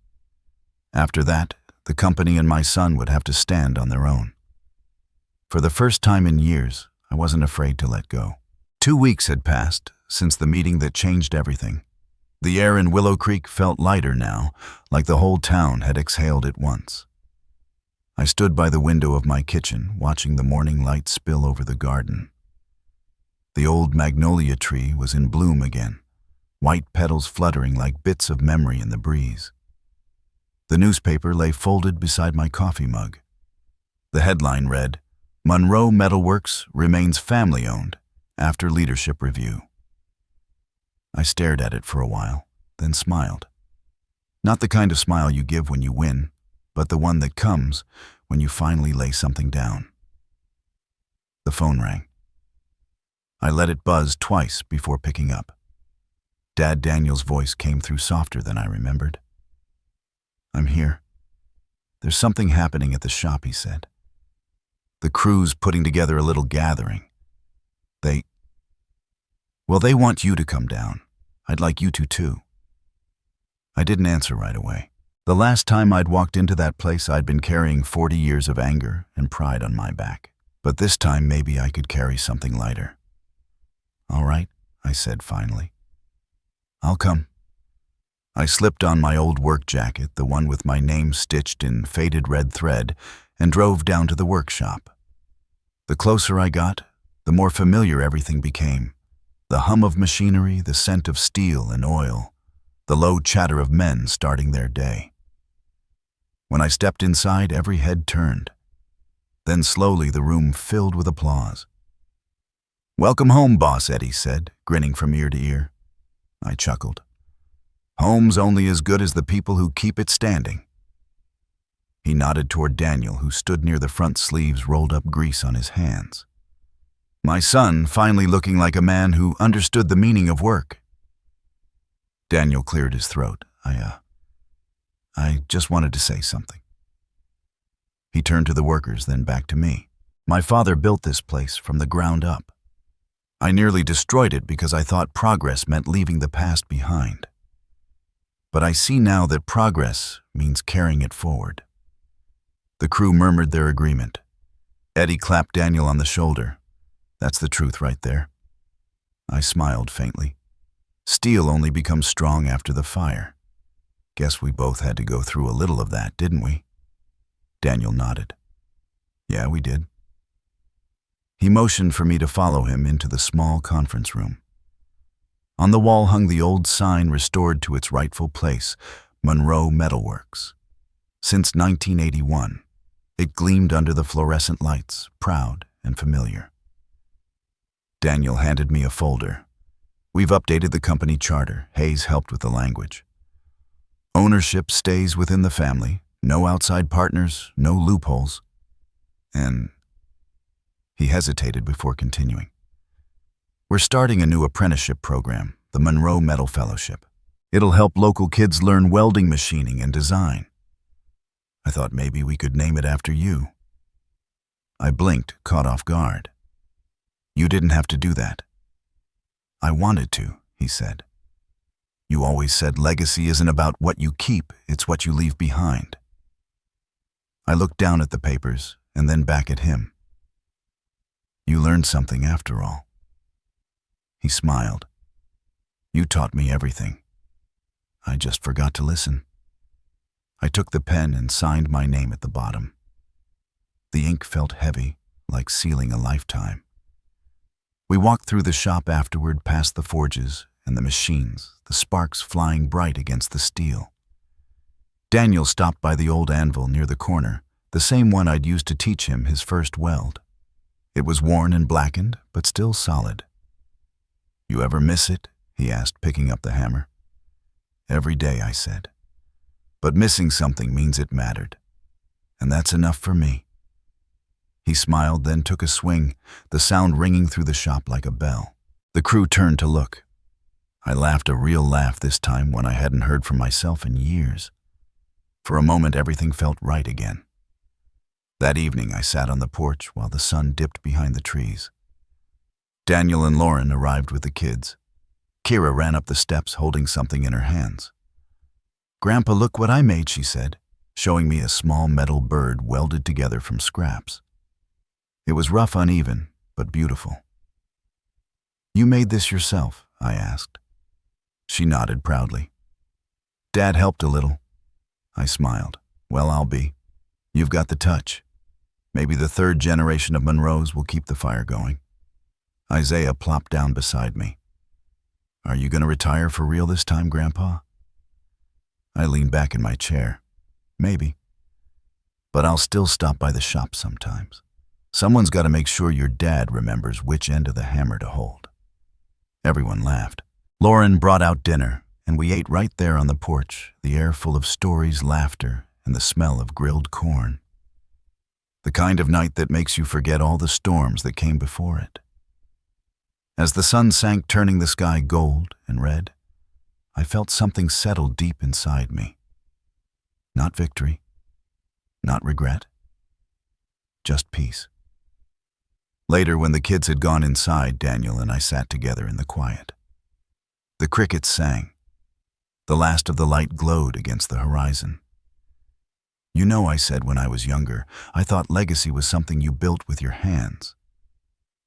After that, the company and my son would have to stand on their own. For the first time in years, I wasn't afraid to let go. 2 weeks had passed since the meeting that changed everything. The air in Willow Creek felt lighter now, like the whole town had exhaled at once. I stood by the window of my kitchen, watching the morning light spill over the garden. The old magnolia tree was in bloom again, white petals fluttering like bits of memory in the breeze. The newspaper lay folded beside my coffee mug. The headline read, "Monroe Metalworks remains family-owned after leadership review." I stared at it for a while, then smiled. Not the kind of smile you give when you win, but the one that comes when you finally lay something down. The phone rang. I let it buzz twice before picking up. Dad Daniel's voice came through softer than I remembered. "I'm here. There's something happening at the shop," he said. "The crew's putting together a little gathering. They want you to come down. I'd like you to too." I didn't answer right away. The last time I'd walked into that place, I'd been carrying 40 years of anger and pride on my back. But this time, maybe I could carry something lighter. "All right," I said finally. "I'll come." I slipped on my old work jacket, the one with my name stitched in faded red thread, and drove down to the workshop. The closer I got, the more familiar everything became. The hum of machinery, the scent of steel and oil, the low chatter of men starting their day. When I stepped inside, every head turned. Then slowly the room filled with applause. "Welcome home, Boss Eddie," said, grinning from ear to ear. I chuckled. "Home's only as good as the people who keep it standing." He nodded toward Daniel, who stood near the front sleeves, rolled up grease on his hands. My son finally looking like a man who understood the meaning of work. Daniel cleared his throat. I just wanted to say something." He turned to the workers, then back to me. "My father built this place from the ground up. I nearly destroyed it because I thought progress meant leaving the past behind. But I see now that progress means carrying it forward." The crew murmured their agreement. Eddie clapped Daniel on the shoulder. "That's the truth right there." I smiled faintly. Steel only becomes strong after the fire. Guess we both had to go through a little of that, didn't we? Daniel nodded. "Yeah, we did." He motioned for me to follow him into the small conference room. On the wall hung the old sign restored to its rightful place, Monroe Metalworks. Since 1981, it gleamed under the fluorescent lights, proud and familiar. Daniel handed me a folder. "We've updated the company charter." Hayes helped with the language. "Ownership stays within the family. No outside partners, no loopholes." And he hesitated before continuing. "We're starting a new apprenticeship program, the Monroe Metal Fellowship. It'll help local kids learn welding, machining, and design. I thought maybe we could name it after you." I blinked, caught off guard. "You didn't have to do that." "I wanted to," he said. "You always said legacy isn't about what you keep, it's what you leave behind." I looked down at the papers and then back at him. "You learned something after all." He smiled. "You taught me everything. I just forgot to listen." I took the pen and signed my name at the bottom. The ink felt heavy, like sealing a lifetime. We walked through the shop afterward, past the forges and the machines, the sparks flying bright against the steel. Daniel stopped by the old anvil near the corner, the same one I'd used to teach him his first weld. It was worn and blackened, but still solid. "You ever miss it?" he asked, picking up the hammer. "Every day," I said. "But missing something means it mattered. And that's enough for me." He smiled, then took a swing, the sound ringing through the shop like a bell. The crew turned to look. I laughed a real laugh this time, one I hadn't heard from myself in years. For a moment, everything felt right again. That evening, I sat on the porch while the sun dipped behind the trees. Daniel and Lauren arrived with the kids. Kira ran up the steps holding something in her hands. "Grandpa, look what I made," she said, showing me a small metal bird welded together from scraps. It was rough, uneven, but beautiful. "You made this yourself?" I asked. She nodded proudly. "Dad helped a little." I smiled. "Well, I'll be. You've got the touch. Maybe the third generation of Monroes will keep the fire going." Isaiah plopped down beside me. "Are you going to retire for real this time, Grandpa?" I leaned back in my chair. "Maybe. But I'll still stop by the shop sometimes. Someone's got to make sure your dad remembers which end of the hammer to hold." Everyone laughed. Lauren brought out dinner, and we ate right there on the porch, the air full of stories, laughter, and the smell of grilled corn. The kind of night that makes you forget all the storms that came before it. As the sun sank, turning the sky gold and red, I felt something settle deep inside me. Not victory, not regret, just peace. Later, when the kids had gone inside, Daniel and I sat together in the quiet. The crickets sang. The last of the light glowed against the horizon. "You know," I said, "when I was younger, I thought legacy was something you built with your hands.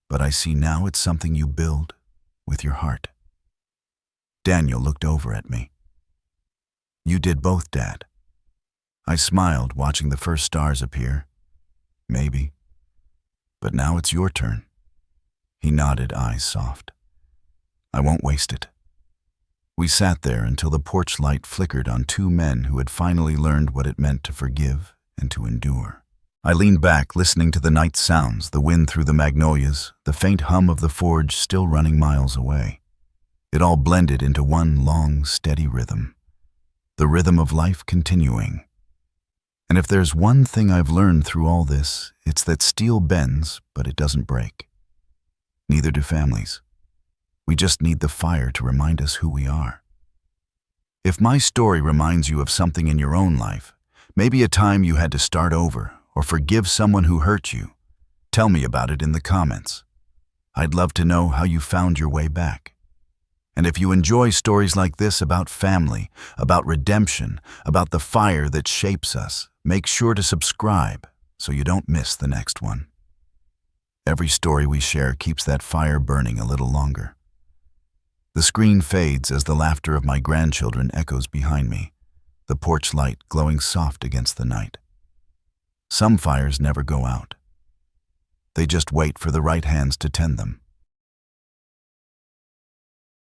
But I see now it's something you build with your heart." Daniel looked over at me. "You did both, Dad." I smiled, watching the first stars appear. "Maybe. But now it's your turn." He nodded, eyes soft. "I won't waste it." We sat there until the porch light flickered on two men who had finally learned what it meant to forgive and to endure. I leaned back, listening to the night sounds, the wind through the magnolias, the faint hum of the forge still running miles away. It all blended into one long, steady rhythm. The rhythm of life continuing. And if there's one thing I've learned through all this, it's that steel bends, but it doesn't break. Neither do families. We just need the fire to remind us who we are. If my story reminds you of something in your own life, maybe a time you had to start over or forgive someone who hurt you, tell me about it in the comments. I'd love to know how you found your way back. And if you enjoy stories like this about family, about redemption, about the fire that shapes us, make sure to subscribe so you don't miss the next one. Every story we share keeps that fire burning a little longer. The screen fades as the laughter of my grandchildren echoes behind me, the porch light glowing soft against the night. Some fires never go out. They just wait for the right hands to tend them.